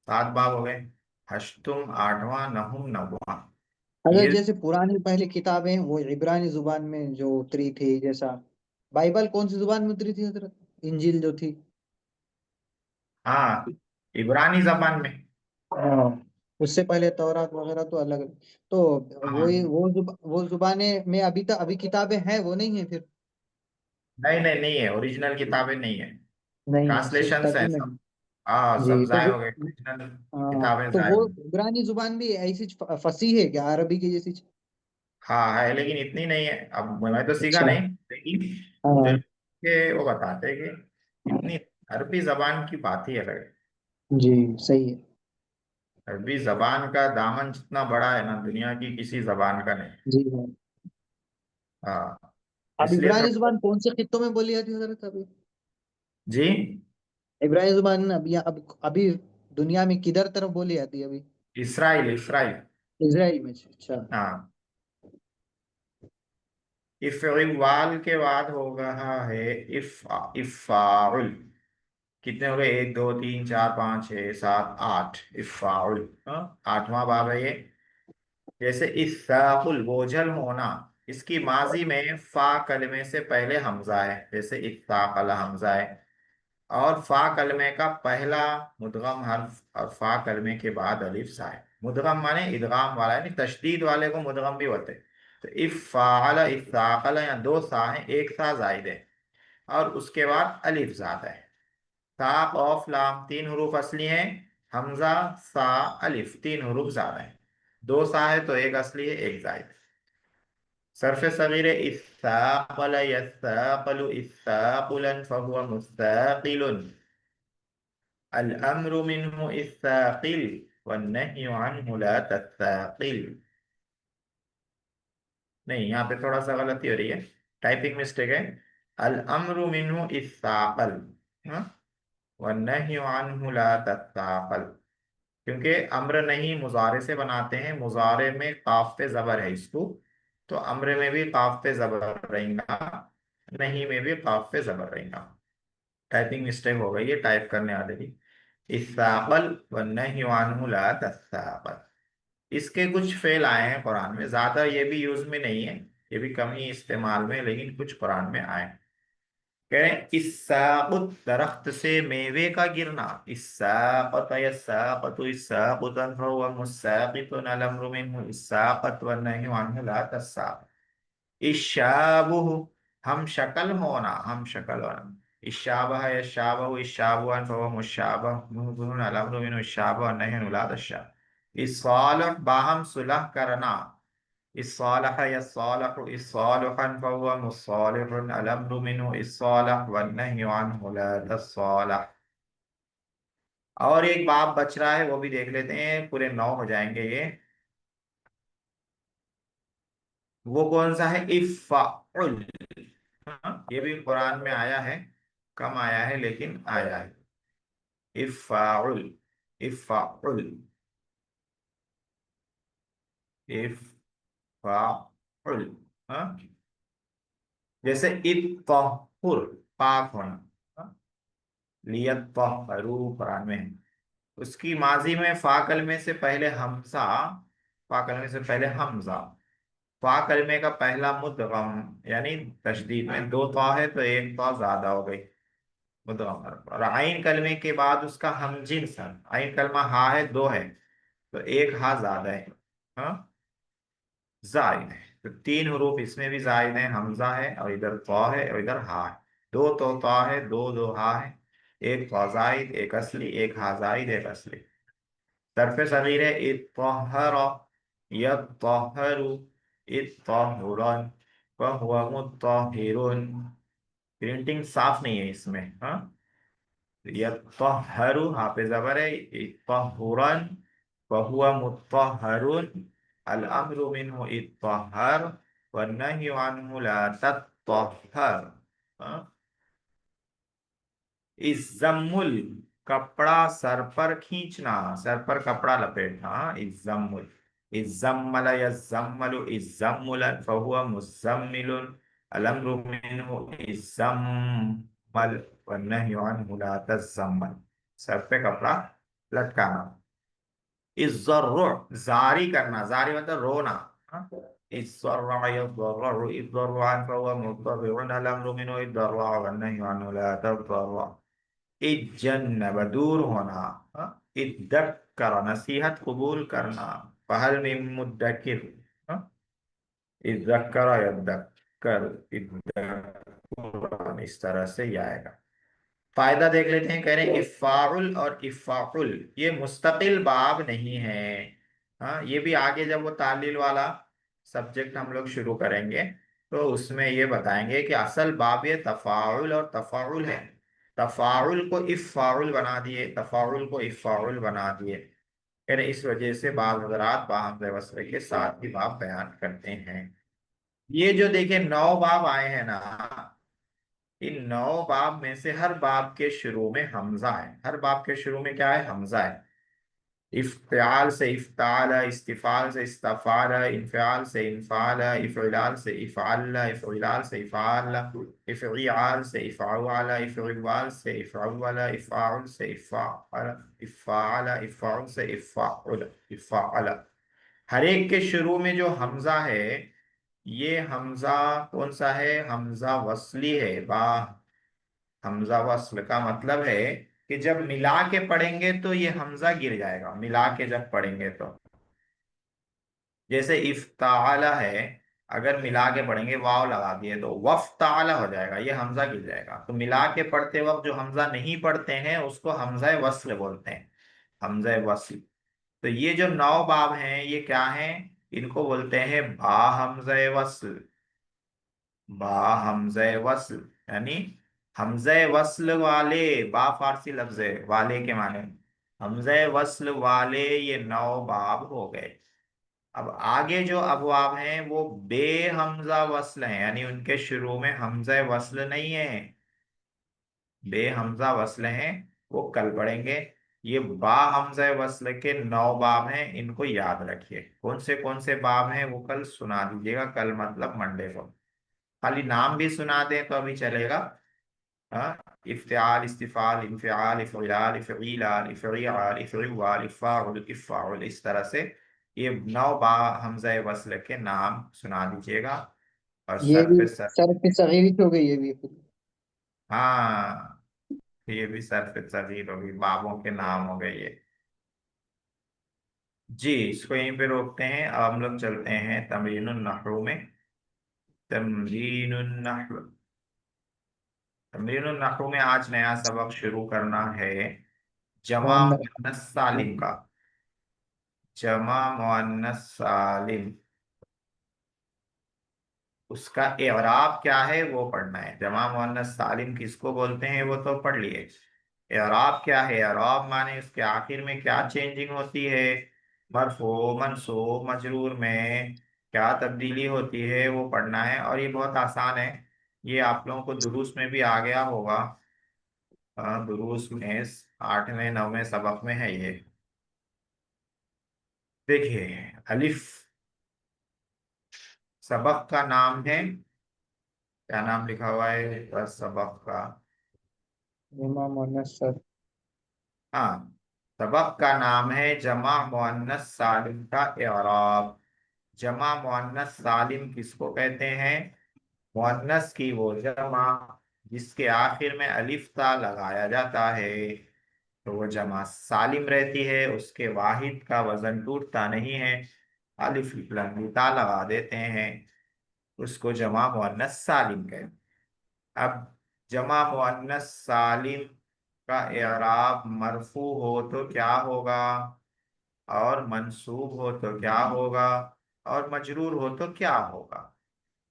سات باب ہو گئے. ہشتم آٹھواں، نہم نواں. اگر یہ جیسے پرانی پہلے کتابیں وہ عبرانی زبان میں جو اتری تھی، جیسا بائبل کون سی زبان میں اتری تھی حضرت؟ انجیل جو تھی. ہاں، عبرانی زبان میں. ہاں، اس سے پہلے تورات وغیرہ تو الگ. تو ہاں، وہ زبانیں میں ابھی کتابیں ہیں وہ نہیں ہیں پھر؟ نہیں نہیں نہیں ہے، اوریجنل کتابیں نہیں ہیں، نہیں ہے، صرف ٹرانسلیشنس ہیں ترجمے سب. ہیں. ہاں، جی سب تو ضائع ہو گئے، اوریجنل ہاں، کتابیں تو ضائع وہ ہو گئی. عبرانی زبان بھی ایسی فصیح ہے کیا عربی کی جیسی؟ ہاں ہے لیکن اتنی نہیں ہے. اب میں تو سیکھا اچھا. نہیں لیکن جو ہاں. وہ بتاتے ہیں کہ اتنی عربی زبان کی بات ہی الگ ہے. جی صحیح ہے. عربی زبان کا دامن جتنا بڑا ہے نا، دنیا کی کسی زبان کا نہیں. جی ہاں. ہاں اب اس لیے عبرانی تھوڑا زبان کون سے خطوں میں بولی جاتی ہے حضرت ابھی؟ جی عبرانی زبان ابھی دنیا میں کدھر طرف بولی جاتی ہے ابھی؟ اسرائیل اسرائیل اسرائیل میں؟ اچھا. ہاں افعوال کے بعد ہو رہا ہے افعال. کتنے ہو گئے؟ 1 2 3 4 5 6 7 8. افعال. ہاں، آٹھواں باب ہے یہ. جیسے اثاقل بوجھل ہونا، اس کی ماضی میں فا کلمے سے پہلے حمزہ ہے، جیسے اثاقل حمزہ ہے. اور فا کلمے کا پہلا مدغم حرف اور فا کلمے کے بعد الف سا ہے. مدغم مانے ادغام والا، یعنی تشدید والے کو مدغم بھی ہوتے. تو افعل اثاقل یا دو سا ہیں، ایک سا زائد ہے اور اس کے بعد الف زاد ہے. تا قاف لام 3 حروف اصلی ہیں، حمزہ سا الف 3 حروف زاد ہیں. دو سا ہے تو ایک اصلی ہے ایک زائد. صرف صغیر اثاقل یثاقل اثاقلا فهو مستاقل. الامر منه الثاقل والنهي عنه لا تثاقل. نہیں، یہاں پہ تھوڑا سا غلطی ہو رہی ہے، ٹائپنگ مسٹیک ہے. الامر منه الثاقل والنهي عنه لا تثاقل. کیونکہ امر نہیں مضارع سے بناتے ہیں، مضارع میں قاف پہ زبر ہے اس کو، تو امر میں بھی قاف پہ زبر رہیں گا، نہیں میں بھی قاف پہ زبر رہیں گا. ٹائپنگ مسٹیک ہو گئی ہے ٹائپ کرنے والے کی. الثاقل والنهي عنه لا تثاقل. اس کے کچھ فعل آئے ہیں قرآن میں، زیادہ یہ بھی یوز میں نہیں ہے، یہ بھی کم ہی استعمال میں، لیکن کچھ قرآن میں آئے. کہہ رہے ہیں الساقط درخت سے میوے کا گرنا. الساقط یساقط الساقطا فهو مساقط الامر منه الساقط والنهي عنه لا تساقط. الشابه ہم شکل ہونا، ہم شکل ہونا. الشابه یشابه الشابه فهو مشابه الامر منه الشابه والنهي عنه لا تشابه. الصالح باہم صلح کرنا. الصالح يصالح الصالحا فهو مصالح الأمر منه الصالح والنهي عنه لا تصالح. اور ایک باب بچ رہا ہے، وہ بھی دیکھ لیتے ہیں، پورے 9 ہو جائیں گے یہ. وہ کون سا ہے؟ افعل. یہ بھی قرآن میں آیا ہے، کم آیا ہے لیکن آیا ہے. افعل افعل افعل. ہاں، جیسے اطہر پاک ہونا، لیطہروا قرآن میں ہے. اس کی ماضی میں فا کلمے سے پہلے حمزہ، فا کلمے سے پہلے حمزہ، فا کلمے کا پہلا مدغم، یعنی تشدید میں 2 تا ہے تو ایک تا زیادہ ہو گئی مدغم حرف. اور عین کلمے کے بعد اس کا ہم جنس ہے، عین کلمہ ہا ہے 2 ہے تو ایک ہا زیادہ ہے، ہاں زائد ہے. تو 3 حروف اس میں بھی زائد ہیں، حمزہ ہے اور ادھر طا ہے اور ادھر ہا ہے. 2 تو طا ہے، 2 ہا ہے، ایک طا زائد ایک اصلی، ایک ہا زائد ایک اصلی. طرف صغیر ہے اطہر یطہر اطہرا فہو مطہر. پرنٹنگ صاف نہیں ہے اس میں، ہاں. یطہر ہاں پہ زبر ہے، اطہرا فہو مطہر الامر منه اطہر والنہی عنہ لا تطہر. الزمل کپڑا سر پر کھینچنا، سر پر کپڑا لپیٹنا. الزمل الزمل یزمل الزملا فهو مزمل الامر منه الزمل والنهي عنه لا تزمل. سر پہ کپڑا لٹکانا. الزرع زاری کرنا، زاری مطلب رونا. الزرع يضرع الضرعا فهو مضطرع الامر منه الضرع والنهي عنه لا تضرع. اتجنب دور ہونا. اتذکر نصیحت قبول کرنا. فہل من مدکر. اتذکر یذکر اتذکر، اس طرح سے یہ آئے گا. فائدہ دیکھ لیتے ہیں. کہہ رہے ہیں افاعل اور افاعل یہ مستقل باب نہیں ہے. ہاں، یہ بھی آگے جب وہ تعلیل والا سبجیکٹ ہم لوگ شروع کریں گے تو اس میں یہ بتائیں گے کہ اصل باب یہ تفاعل اور تفاعل ہے. تفاعل کو افاعل بنا دیے، تفاعل کو افاعل بنا دیے. یعنی اس وجہ سے بعض حضرات باہمزہ وصل کے ساتھ ہی باب بیان کرتے ہیں. ये जो देखिए 9 बाब आए हैं ना, इन 9 बाब में से हर बाब के शुरू में हमजा है। हर बाब के शुरू में क्या है? हमजा है। इफ्तियाल से इफ्ताला, इस्तिफाल से इस्तफाला, इन्फियाल से इन्फाला, इफ़इलाल से इफ़अला, इफ़इलाल से इफ़ाला, इफ़इयाल से इफ़अला, इफ़इवाल से इफ़अवला, इफ़ाउल से इफ़अला, इफ़अला, इफ़अल से इफ़अला, इफ़अला। हर एक के शुरू में जो हमजा है, ये हमजा कौन सा है? हमजा वस्ली है। बा हमजा वस्ल का मतलब है कि जब मिला के पढ़ेंगे तो ये हमजा गिर जाएगा, मिला के जब पढ़ेंगे तो। जैसे इफ्ताला है, अगर मिला के पढ़ेंगे, वाव लगा दिए तो वफ्ताला हो जाएगा, ये हमजा गिर जाएगा। तो मिला के पढ़ते वक्त जो हमजा नहीं पढ़ते हैं उसको हमजा वस्ल बोलते हैं, हमजा वस्ल। तो ये जो 9 बाब हैं ये क्या हैं? इनको बोलते हैं बा हमजा वस्ल। बा हमजा वस्ल, यानी हमजा वस्ल वाले। बा फारसी लफ्ज है, वाले के माने। हमजा वस्ल वाले ये 9 बाब हो गए। अब आगे जो अबवाब हैं वो बे हमजा वस्ल हैं, यानी उनके शुरू में हमजा वस्ल नहीं है, बे हमजा वस्ल हैं। वो कल पढ़ेंगे। ये बा हमजा वस्ल के 9 बाब हैं, इनको याद रखिए। कौन से बाब हैं वो कल सुना दीजिएगा, कल मतलब मंडे को। खाली नाम भी सुना दें तो अभी चलेगा। हाँ, इफ्तियाल, इस्तिफाल, इन्फियाल, इफ़इलाल, इफ़ईलाल, इफ़इयाल, इफ़इवाल, इफ़ाउल, इफ़ाउल, इस तरह से ये 9 बा हमज़ा वस्ल के नाम सुना दीजिएगा। और ये सर भी पे सर। सर पे सगीरी हो गई, ये भी फिर। हाँ, ये भी सर पे सगीर होगी, बाबों के नाम हो गए ये। जी, इसको यहीं पे रोकते हैं। अब हम लोग चलते हैं तमरीनुन नहwu में। तमरीनुन नहwu, तमरीनुन नहwu में आज नया सबक शुरू करना है जमा मोहम्मद। मुअन्नस सालिम का। जमा मुअन्नस सालिम, उसका एराब क्या है वो पढ़ना है। जमा मुअन्नस सालिम किसको बोलते हैं वो तो पढ़ लिए। एराब क्या है? एराब माने उसके आखिर में क्या चेंजिंग होती है, मरफू मनसूब मजरूर में क्या तब्दीली होती है वो पढ़ना है। और ये बहुत आसान है, ये आप लोगों को दुरूस में भी आ गया होगा। दुरूस में 8वें 9वें सबक में है ये। देखिए, अलिफ सबक का नाम है। क्या नाम लिखा हुआ है बस सबक का? इमाम मोहम्मद सर। हाँ, सबक का नाम है जमा मुअन्नस सालिम का इराब। जमा मुअन्नस सालिम किसको कहते हैं? मुअन्नस की वो जमा जिसके आखिर में अलिफ ता लगाया जाता है, तो वो जमा सालिम रहती है। उसके वाहिद का वजन टूटता नहीं है, अलिफ लंबी ता लगा देते हैं, उसको जमा मुअन्नस सालिम कहते हैं। अब जमा मुअन्नस सालिम का इराब मरफू हो तो क्या होगा, और मंसूब हो तो क्या होगा, और मजरूर हो तो क्या होगा?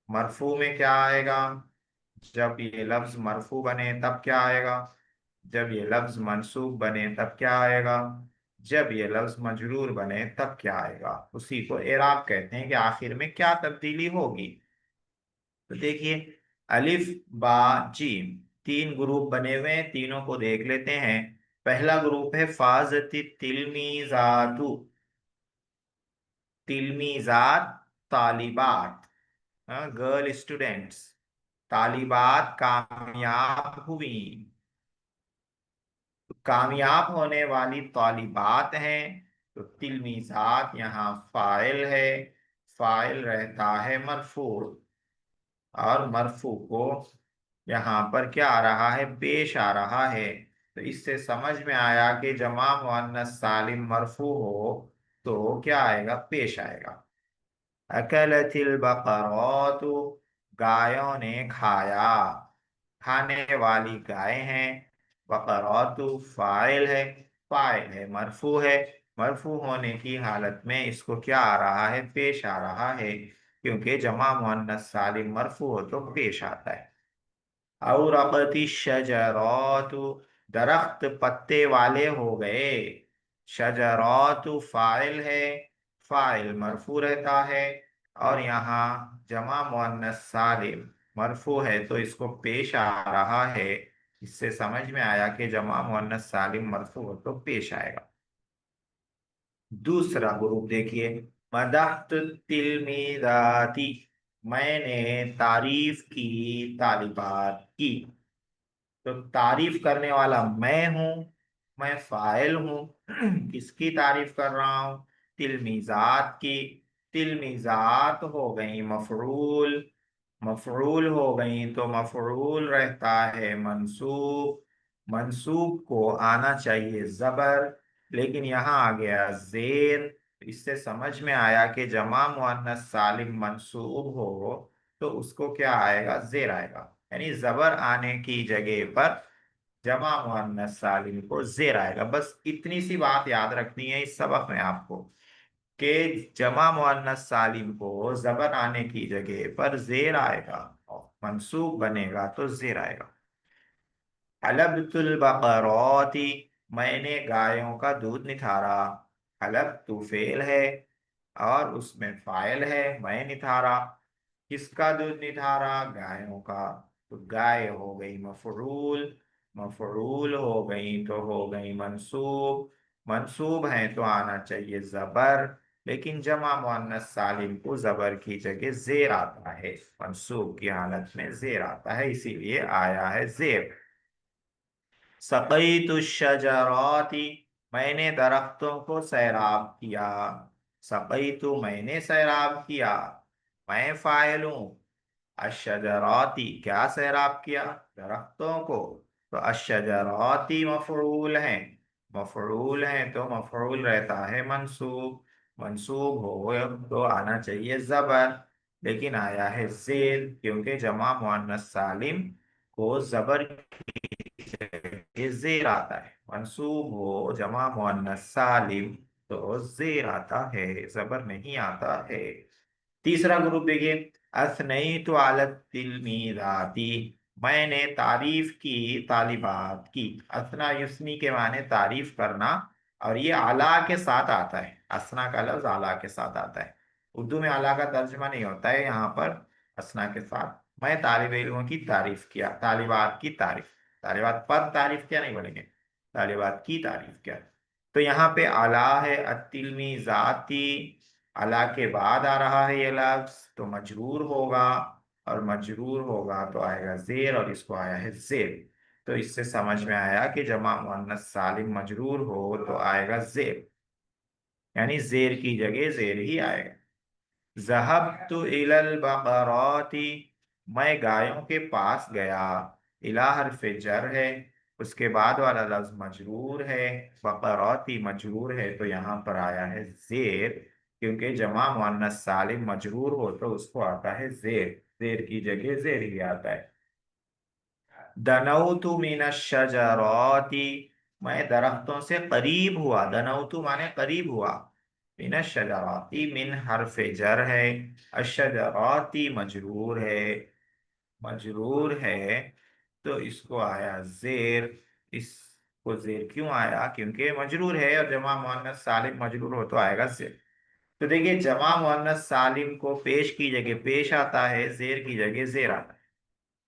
मरफू में क्या आएगा? जब ये लफ्ज मरफू बने तब क्या आएगा? जब ये लफ्ज मंसूब बने तब क्या आएगा? जब ये लफ्ज मजरूर बने तब क्या आएगा? उसी को एराब कहते हैं कि आखिर में क्या तब्दीली होगी। तो देखिए, अलिफ बा जीम, 3 ग्रुप बने हुए हैं, तीनों को देख लेते हैं। पहला ग्रुप है फाजती तिलमीजातु, तिलमीजात तालिबात, गर्ल स्टूडेंट्स। तालिबात कामयाब हुई, तो कामयाब होने वाली तालिबात हैं। तो तिलमीजात यहाँ फाइल है, फाइल रहता है मरफू, और मरफू को यहाँ पर क्या आ रहा है? पेश आ रहा है। तो इससे समझ में आया कि जमा मुअन्नस सालिम मरफू हो तो क्या आएगा? पेश आएगा। अकलतिल बकरातु, गायों ने खाया, खाने वाली गायें हैं। बकरातु फाइल है, फाइल है मरफू है। मरफू होने की हालत में इसको क्या आ रहा है? पेश आ रहा है, क्योंकि जमा मुअन्नस सालिम मरफू हो तो पेश आता है। औरकती शजरातु, दरख्त पत्ते वाले हो गए। शजरातु फाइल है, फाइल मरफू रहता है। और यहाँ जमा मुअन्नस सालिम मरफू है तो इसको पेश आ रहा है। इससे समझ में आया कि जमा मुअन्नस सालिम मरफू हो तो पेश आएगा। दूसरा ग्रुप देखिए, मदहत तिलमीदाती, मैंने तारीफ की तालिबात की। तो तारीफ करने वाला मैं हूं, मैं फाइल हूं। किसकी तारीफ कर रहा हूं? तिलमीजात की। तिलमीजात हो गई मफरूल, मफरूल हो गई तो मफरूल रहता है मंसूब। मंसूब को आना चाहिए जबर, लेकिन यहाँ आ गया जेर। इससे समझ में आया कि जमा मुअन्नस सालिम मंसूब हो तो उसको क्या आएगा? जेर आएगा। यानी जबर आने की जगह पर जमा मुअन्नस सालिम को जेर आएगा। बस इतनी सी बात याद रखनी है इस सबक में आपको, कि जमा मुअन्नस सालिम को जबर आने की जगह पर जेर आएगा और मंसूब बनेगा तो जेर आएगा। हलबतुल बकरौती, मैंने गायों का दूध निथारा। हलब तू फेल है और उसमें फाइल है मैं निथारा। किसका दूध निथारा? गायों का। तो गाय हो गई मफरूल, मफरूल हो गई तो हो गई मंसूब। मंसूब है तो आना चाहिए जबर, लेकिन जमा मुअन्नस सालिम को जबर की जगह जेर आता है। मंसूब की हालत में जेर आता है, इसीलिए आया है जेर। सक़ैतु शजराती, मैंने दरख्तों को सैराब किया। सक़ैतु मैंने सैराब किया, मैं फाइल हूँ। अशजराती क्या सैराब किया? दरख्तों को। तो अशजराती मफरूल है, मफरूल है तो मफरूल रहता है मंसूब। मंसूब हो तो आना चाहिए जबर, लेकिन आया है जेर, क्योंकि जमा मुअन्नस सालिम को जबर ये जेर आता है। मंसूब हो जमा मुअन्नस सालिम तो जेर आता है, जबर नहीं आता है। तीसरा ग्रुप देखिए, असनईतु अला तिलमीदाती, मैंने तारीफ की तालिबात की। असना युस्नी के माने तारीफ करना, और ये आला के साथ आता है। असना का लफ्ज आला के साथ आता है। उर्दू में आला का तर्जमा नहीं होता है, यहाँ पर असना के साथ। मैं तालिब इल्मों की तारीफ किया, तालिबात की तारीफ। तालिबात पद तारीफ क्या नहीं बोलेंगे, तालिबात की तारीफ क्या। तो यहाँ पे आला है अतिलमी जाती, अला के बाद आ रहा है ये लफ्ज तो मजरूर होगा, और मजरूर होगा तो आएगा जेर, और इसको आया है जेर। तो इससे समझ में आया कि जमा मुअन्नस सालिम मजरूर हो तो आएगा जेर, यानी जेर की जगह जेर ही आएगा। ज़हबतु इलल बकराती, मैं गायों के पास गया। इला हर्फ जर है, उसके बाद वाला लफ्ज मजरूर है। बकराती मजरूर है तो यहाँ पर आया है जेर, क्योंकि जमा मुअन्नस सालिम मजरूर हो तो उसको आता है जेर। जेर की जगह जेर ही आता है। दनौतु मिन शजराती, मैं दरख्तों से करीब हुआ। दनौतु माने करीब हुआ। मिन शजराती, मिन हर्फ जर है, अशजराती मजरूर है। मजरूर है तो इसको आया जेर। इसको जेर क्यों आया? क्योंकि मजरूर है और जमा मुअन्नस सालिम मजरूर हो तो आएगा जेर। तो देखिए, जमा मुअन्नस सालिम को पेश की जगह पेश आता है, जेर की जगह जेर आता है।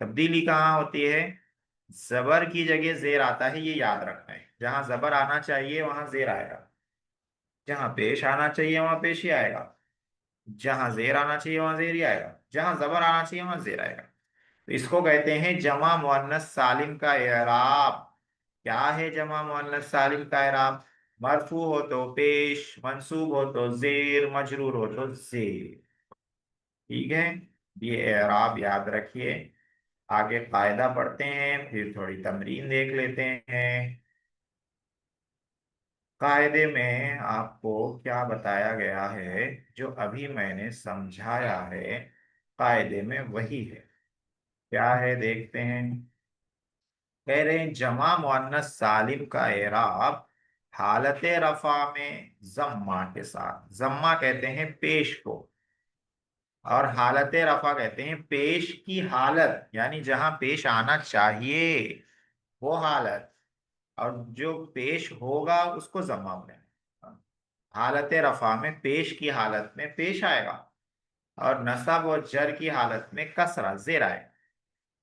तब्दीली कहाँ होती है? जबर की जगह जेर आता है, ये याद रखना है। जहां जबर आना चाहिए वहां जेर आएगा, जहां पेश आना चाहिए वहां पेश ही आएगा, जहां जेर आना चाहिए वहां जेर ही आएगा, जहां जबर आना चाहिए वहां जेर आएगा। तो इसको कहते हैं जमा मुअन्नस सालिम का एराब। क्या है जमा मुअन्नस सालिम का एराब? मरफू हो तो पेश, मंसूब हो तो जेर, मजरूर हो तो जेर। ठीक है, ये एराब याद रखिए। आगे कायदा पढ़ते हैं, फिर थोड़ी तमरीन देख लेते हैं। कायदे में आपको क्या बताया गया है, जो अभी मैंने समझाया है कायदे में वही है। क्या है देखते हैं। कह रहे हैं जमा मुअन्नस सालिम का एराब हालत रफा में जम्मा के साथ। जम्मा कहते हैं पेश को, और हालत रफा कहते हैं पेश की हालत, यानी जहां पेश आना चाहिए वो हालत, और जो पेश होगा उसको जम्मा बोलेंगे। हालत रफा में पेश की हालत में पेश आएगा। और नसब और जर की हालत में कसरा जेर आए,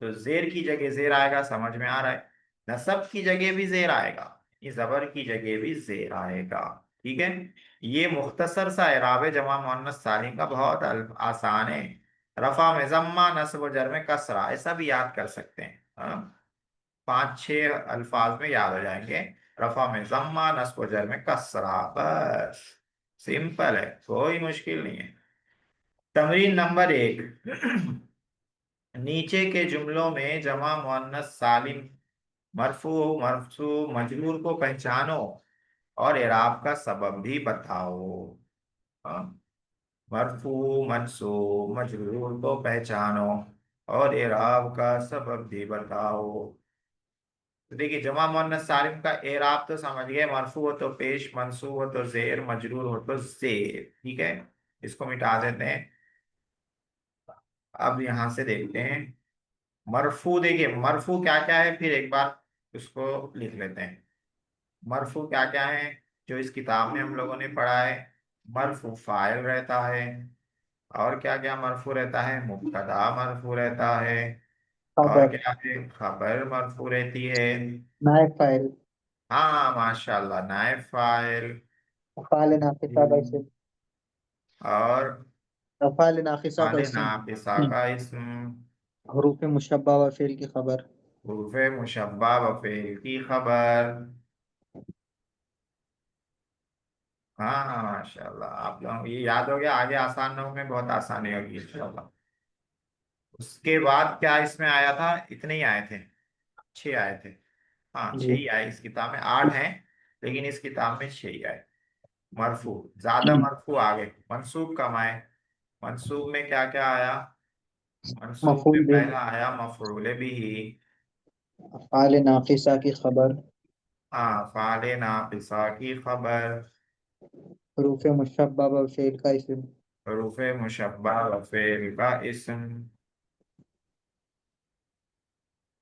तो जेर की जगह जेर आएगा, समझ में आ रहा है। नसब की जगह भी जेर आएगा, ये जबर की जगह भी जेर आएगा। ठीक है, ये मुख्तसर सा इराब है जमा मुअन्नस सालिम का, बहुत आसान है। रफा में जम्मा, नस्ब और जर में कसरा, ऐसा भी याद कर सकते हैं। हाँ? 5-6 अल्फाज में याद हो जाएंगे। रफा में जम्मा, नस्ब और जर में कसरा, बस सिंपल है, कोई मुश्किल नहीं है। तमरीन नंबर 1, नीचे के जुमलों में जमा मुअन्नस सालिम मरफू मरफू मजरूर को पहचानो और इराब का सबब भी बताओ। हाँ? मरफू मनसूब मजरूर को पहचानो और इराब का सबब भी बताओ। तो देखिए, जमा मुअन्नस सालिम का इराब तो समझ गए, मरफू हो तो पेश, मनसूब हो तो जेर, मजरूर हो तो जेर। ठीक है, इसको मिटा देते हैं। अब यहां से देखते हैं मरफू। देखिए मरफू क्या क्या है, फिर एक बार उसको लिख लेते हैं। मरफू क्या क्या है जो इस किताब में हम लोगों ने पढ़ा है। मरफू फाइल रहता है, और क्या क्या मरफू रहता है, मुब्तदा मरफू रहता है, और खबर, क्या है, खबर मरफू रहती है। नायब फाइल, हाँ माशाल्लाह, नाइब फाइल। अफ़ाल नाक़िसा का इस्म, और अफ़ाल नाक़िसा का फाले इस्म, नाक़िसा का इस्म, हरूफ मुशब्बा व फ़िल की खबर। हुरूफ़ मुशब्बा व फ़िल की खबर। हाँ माशाल्लाह, आप लोग ये याद हो गया, आगे आसान में बहुत आसानी होगी इंशाल्लाह। उसके बाद क्या इसमें आया था, इतने ही आए थे, 6 आए थे। हाँ, 6 जी। ही आए, इस किताब में 8 हैं, लेकिन इस किताब में 6 ही आए। मरफू, ज्यादा मरफू आ गए, मंसूब कम आए। मंसूब में क्या क्या आया, मंसूब में मफ़ूल बिही, पहला आया मफरूल बिही। अफ़ाल नाक़िसा की खबर, हाँ, फाले नाक़िसा की खबर, हरूफ मुशब्बा व फ़िल का इस्म। हुरूफ़ मुशब्बा व फ़िल का इस्म।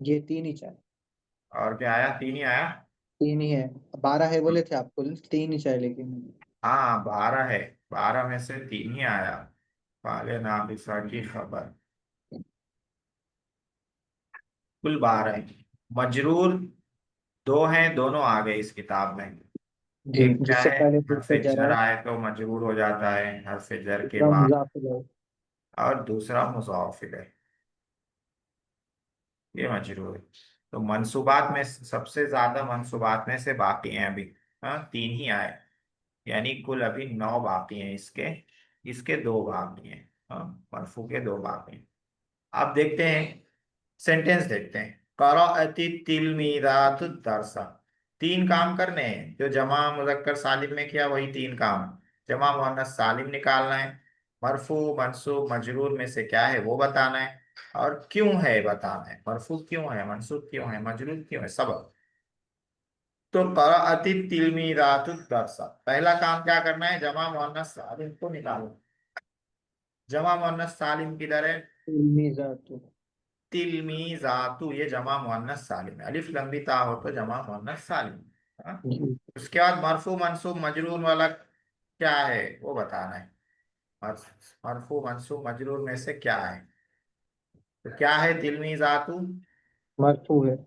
ये तीन ही चाहिए। और क्या आया, 3 ही आया। तीन ही है, 12 है बोले थे आपको, तीन ही चाहिए लेकिन। हाँ 12 है, 12 में से 3 ही आया, फाले नाक़िसा की खबर। कुल 12 है। मजरूर 2 हैं, दोनों आ गए इस किताब में। जी, एक क्या जिससे है, पहले हर्फे जिससे जरा जर है, आए तो मजरूर हो जाता है हर्फे जर के दूसरा बाद। मुज़ाफ इलैह। और दूसरा मुज़ाफ इलैह, ये मजरूर है। तो मंसूबात में सबसे ज्यादा मंसूबात में से बाकी हैं अभी। हाँ, 3 ही आए, यानी कुल अभी 9 बाकी हैं इसके। इसके 2 बाकी हैं। हाँ, मरफू के 2 बाकी हैं। अब देखते हैं, सेंटेंस देखते हैं। क़राअति तिलमीज़ातु दरसा, 3 काम करने हैं जो जमा मुज़क्कर सालिम में किया, वही 3 काम। जमा मुअन्नस सालिम निकालना है, मरफू मनसूब मजरूर में से क्या है वो बताना है, और क्यों है बताना है, मरफू क्यों है, मनसूब क्यों है, मजरूर क्यों है, सबक। तो क़राअति तिलमीज़ातु दरसा, पहला काम क्या करना है, जमा मुअन्नस सालिम को निकालो। जमा मुअन्नस सालिम किधर है, तिलमीज़ातु। तिलमीजातु, ये जमा मुअन्नस सालिम है, अलिफ लंबी ता हो तो जमा मुअन्नस सालिम। हाँ? जी। उसके बाद मरफू मनसूब मजरूर वाला क्या है वो बताना है। मरफू मनसूब मजरूर में से क्या है, तो क्या है, तिलमीजातु मरफू है।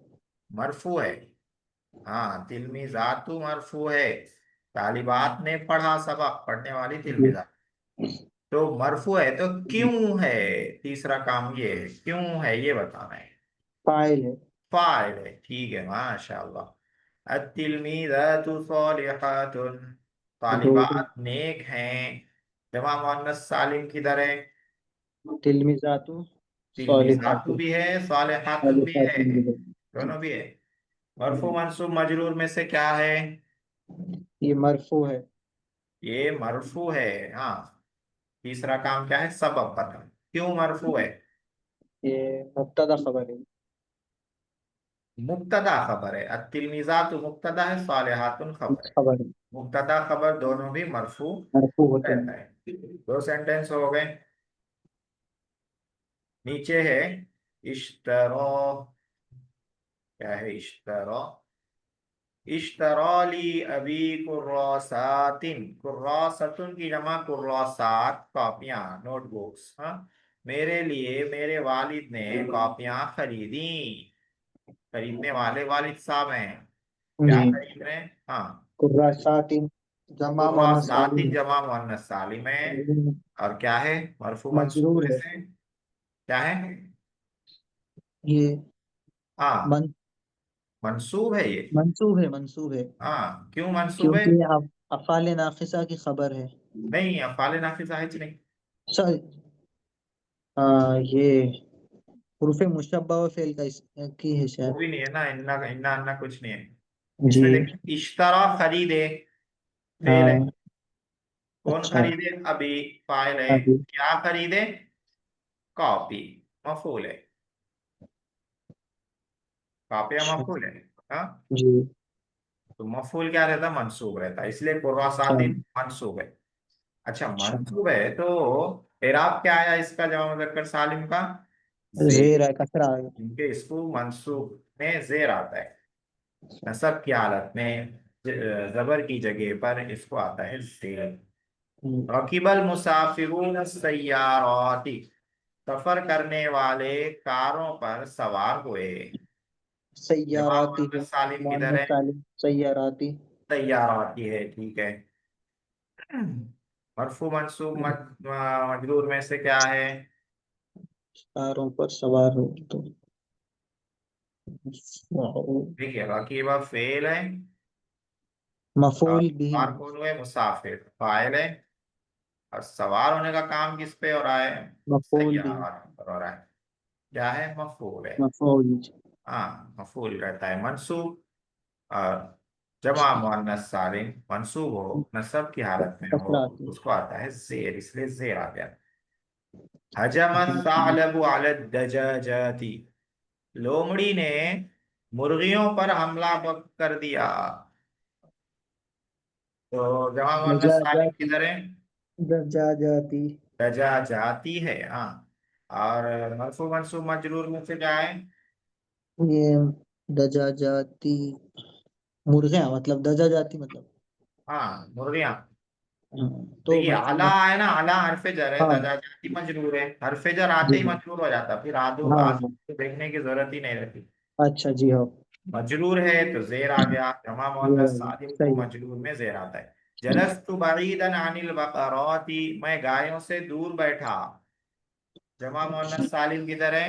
मरफू है। हाँ, तिलमीजातु मरफू है, तालिबात ने पढ़ा सबक, पढ़ने वाली जी। तिलमीजा। तो मरफू है तो क्यों है, तीसरा काम ये है, क्यों है ये बताना है। फाइल है। फाइल है, ठीक है माशाल्लाह। अत्तिलमीज़ातु सालिहातुन, दो। तालिबात नेक हैं। जमा मुअन्नस सालिम किधर है, तिलमीज़ातु तिलमीज़ातु सालिहातु, भी है, सालिहातुन भी है, सालिहातु भी है। दोनों भी है। मरफू मनसूब मजरूर में से क्या है, ये मरफू है। ये मरफू है। हाँ, तीसरा काम क्या है, सबब बता, क्यों मरफू है। ये मुब्तदा खबर है। मुब्तदा खबर है, अत्तिलमीज़ातु मुब्तदा है, सालिहातुन खबर है। खबर है। मुब्तदा खबर दोनों भी मरफू मरफू होते रहता हैं। है। 2 सेंटेंस हो गए। नीचे है इश्तरो, क्या है इश्तरो, इश्तराली अभी कुर्रासातिन, कुर्रासतुन की जमा कुर्रासात, कॉपियां, नोटबुक्स। हाँ, मेरे लिए मेरे वालिद ने कॉपियां खरीदी। खरीदने वाले वालिद साहब हैं। क्या जी। खरीद रहे हैं? हाँ, कुर्रासातिन जमा मुअन्नस कुर्रासातिन सालिम जमा मुअन्नस सालिम है। है। और क्या है? मरफू मंसूब मजरूर में है से क्या है? ये। हाँ, मन, मंसूब है ये। मंसूब है हाँ, क्यों मंसूब है? क्योंकि अफ़ाल नाक़िसा की खबर है। नहीं, अफ़ाल नाफिज़ है नहीं। सर, ये हुरूफ़ मुशब्बा व फ़ेल का की है वो शायद। भी नहीं है ना, इन्ना इन्ना अन्ना कुछ नहीं है। जी। इसमें देखिए, इश्तरा खरीदे, फेल है। हाँ। कौन अच्छा। खरीदे? अभी, फाइल है। अभी। क्या खरीदे? कॉपी, मफूल है। कॉपिया अच्छा। मफूल है। हाँ, जी। तो मफूल क्या रहता? मंसूब रहता, इसलिए अच्छा। कुर्रासातिन मंसूब है। अच्छा, अच्छा। मंसूब है तो इराब क्या आया इसका, जमा मुज़क्कर सालिम का? जेर। ज़ेर है, कसरा आ गया। क्योंकि इसको मंसूब में जेर आता है। नसब की हालत में जबर की जगह पर इसको आता है जेर। हम्म। रकीबल मुसाफिरून सय्याराती, सफर करने वाले कारों पर सवार हुए। जवाब सय्याराती है, मुअन्नस सालिम किधर मुअन्नस है? सालिम सय्याराती। सय्याराती है, ठीक है। मरफू मंसूब मजरूर में से क्या है? कारों पर सवार हो तो देखिए, रकीबा फेल है। और मफूल बिही सवार कौन हुए? मुसाफिर फाइल है। और सवार होने का काम किस पे हो रहा है? मफूल बिही सय्यारा पर हो रहा है। क्या है? मफूल है। मफूल। हाँ, मफूल रहता है मंसूब। और जमा मुअन्नस सालिम मंसूब हो, नसब की हालत में हो, कसरा आती उसको आता है जेर, इसलिए जेर आ गया। हजम सालबु अला दजाजाती, लोमड़ी ने मुर्गियों पर हमला कर दिया। तो जमा मुअन्नस दजा सालिम जाती, किधर है? दजा जाती। दजा जाती है। हाँ, और मरफू मंसूब मजरूर में से क्या है? ये दजा जाती मुर्गियां, मतलब दजा जाती मतलब। हाँ, मुर्गियां। तो देखिए, आला है ना, आला हरफे जर है, हाँ। दजा जाती मजरूर है, हरफे जर आते जी। ही मजरूर हो जाता, फिर आदू हाँ आस हाँ। देखने की जरूरत ही नहीं रहती। अच्छा जी हाँ। मजरूर है तो जेर आ गया, जमा ये मुअन्नस वाली सालिम को सही है। मजरूर में जेर आता है। जलस्तु बरीदन अनिल बकराती, मैं गायों से दूर बैठा। जमा मुअन्नस सालिम किधर है?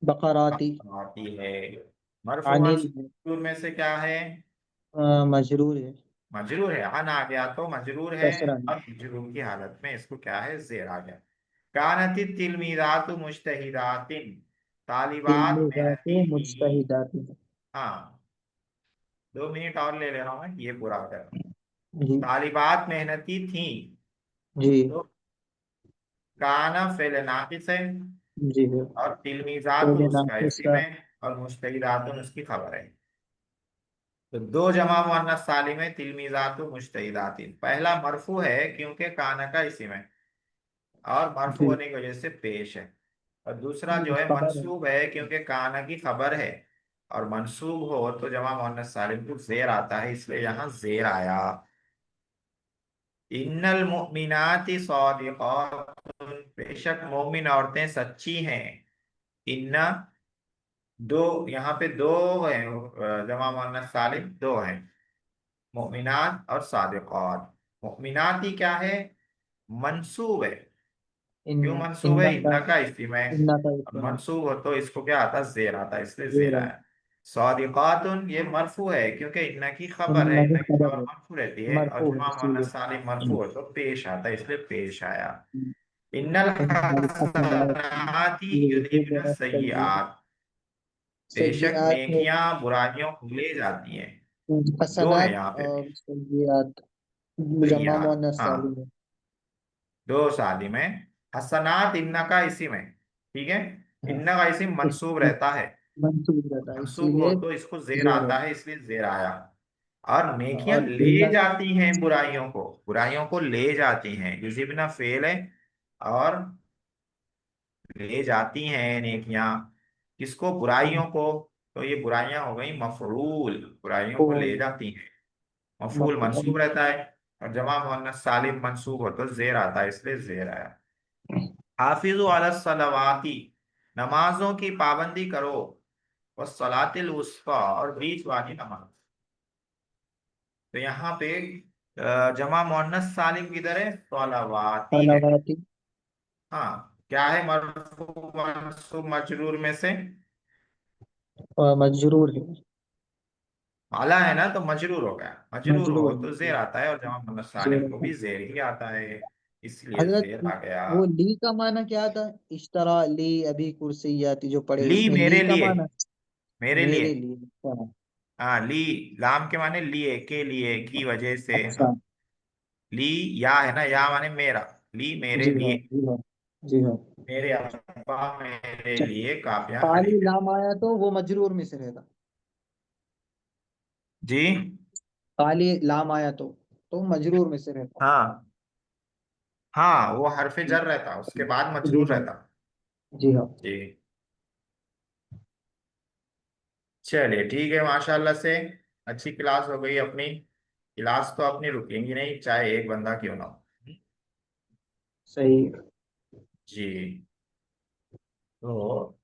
बकराती। बकराती है। मरफू अनिल है। मंसूब में से क्या है? मजरूर है। मजरूर है, अन आ गया तो मजरूर है। कसरा है। और मजरूर की हालत में इसको क्या है? जेर आ गया। कानती तिलमीदातु मुज्तहिदातिन, तालिबात तिलमिज़ातु मेहनती थी। मुज्तहिदाती। हाँ, 2 मिनट और ले रहा हूँ मैं, ये पूरा कर। जी। तालिबात मेहनती थी। जी। तो काना फेल नाकिस है। जी। और तिलमीजातुन पहले उसका नाम इसी इसका। में। और मुज्तहिदातुन उसकी खबर है। तो दो जमा मुअन्नस सालिम है, तिलमीजातु मुज्तहिदातिन। पहला मरफू है क्योंकि काना का इसी में, और मरफू जी। होने की वजह से पेश है। और दूसरा जो है खबर है। मंसूब है क्योंकि काना की खबर है। और मंसूब हो तो जमा मुअन्नस सालिम को जेर आता है, इसलिए यहाँ जेर आया। इन्नल मुमिनाति सादिकातुन, बेशक मोमिन औरतें सच्ची हैं। इन्ना, दो, यहाँ पे दो है, जमा मुअन्नस सालिम दो हैं, मोमिनात और सादिकात। मोमिनाती क्या है? मंसूब है। इन क्यों मंसूब है? इन्ना का, इन्ना का इसी में। इन्ना का और इस्तेमाल। मंसूब हो तो इसको क्या आता? जेर आता, इसलिए ये जेर रहा। आया। सादिकातुन ये मरफू है क्योंकि इन्ना की खबर है, इन्ना की इन्ना की खबर खबर है। मरफू रहती है, और मरफू है जमा इसीलिए। मुअन्नस सालिम मरफू हो तो पेश आता है, इसलिए पेश आया। इन्नल इन्नल हसनात हसनाति युज़हिबन युज़हिबन सय्यिआत, बेशक सय्यिआत है। नेकियां बुराइयों को ले जाती हैं। दो है हसनात यहाँ पे भी। और सय्यिआत जमा सय्यात, मुअन्नस सालिम हाँ, है। दो शादी में। हसनात इन्ना का इसी में, ठीक है। हाँ। इन्ना का इसी इस मंसूब रहता है। मंसूब रहता है मंसूब हो इसीलिए तो इसको जेर जेर है। आता है, इसलिए जेर आया। और नेकियां और ले इन्ना। जाती हैं बुराइयों को, बुराइयों को ले जाती हैं, युज़िबना फेल है। और ले जाती हैं नेकियां, किसको? बुराइयों को। तो ये बुराइयां हो गई मफरूल, बुराइयों को ले मफूल जाती हैं। मफूल मफूल। मंसूब रहता है, और जमा मुअन्नस सालिम मंसूब हो तो जेर आता है, इसलिए जेर आया। हाफिजु अला सलावाती, नमाजों की पाबंदी करो, वस्सलातिल वुस्ता, और बीच वाली नमाज। तो यहाँ पे जमा मुअन्नस सालिम किधर है, सलावाती है। सलावाती। हाँ, क्या है मरफू मनसूब मजरूर में से, और मजरूर है। आला है ना, तो मजरूर हो गया, मजरूर हो मजरूर तो है। जेर आता है, और जमा मुअन्नस जेर सालिम को है। भी जेर ही आता है, इसलिए हजरत, जेर आ गया। वो ली का माना क्या था? इश्तरा ली अभी कुर्सियाती जो पढ़े, ली उसमें ली मेरे का लिए, माना मेरे लिए। मेरे लिए। अच्छा। हाँ, ली, लाम के माने लिए, के लिए, की वजह से, अच्छा। हाँ। ली, या है ना, या माने मेरा, ली मेरे जी हाँ, लिए, जी हाँ, जी हाँ। मेरे अब्बा मेरे अच्छा, लिए कापियां काली खरीदे। लाम आया तो वो मजरूर में से रहेगा। जी। काली लाम आया तो मजरूर में से रहता। हाँ, हाँ, वो हरफ जर रहता, उसके बाद जी मजरूर हाँ, रहता। जी हाँ। जी। चलिए ठीक है, माशाल्लाह से अच्छी क्लास हो गई अपनी। क्लास तो अपनी रुकेंगी नहीं, चाहे एक बंदा क्यों ना हो। सही। जी। तो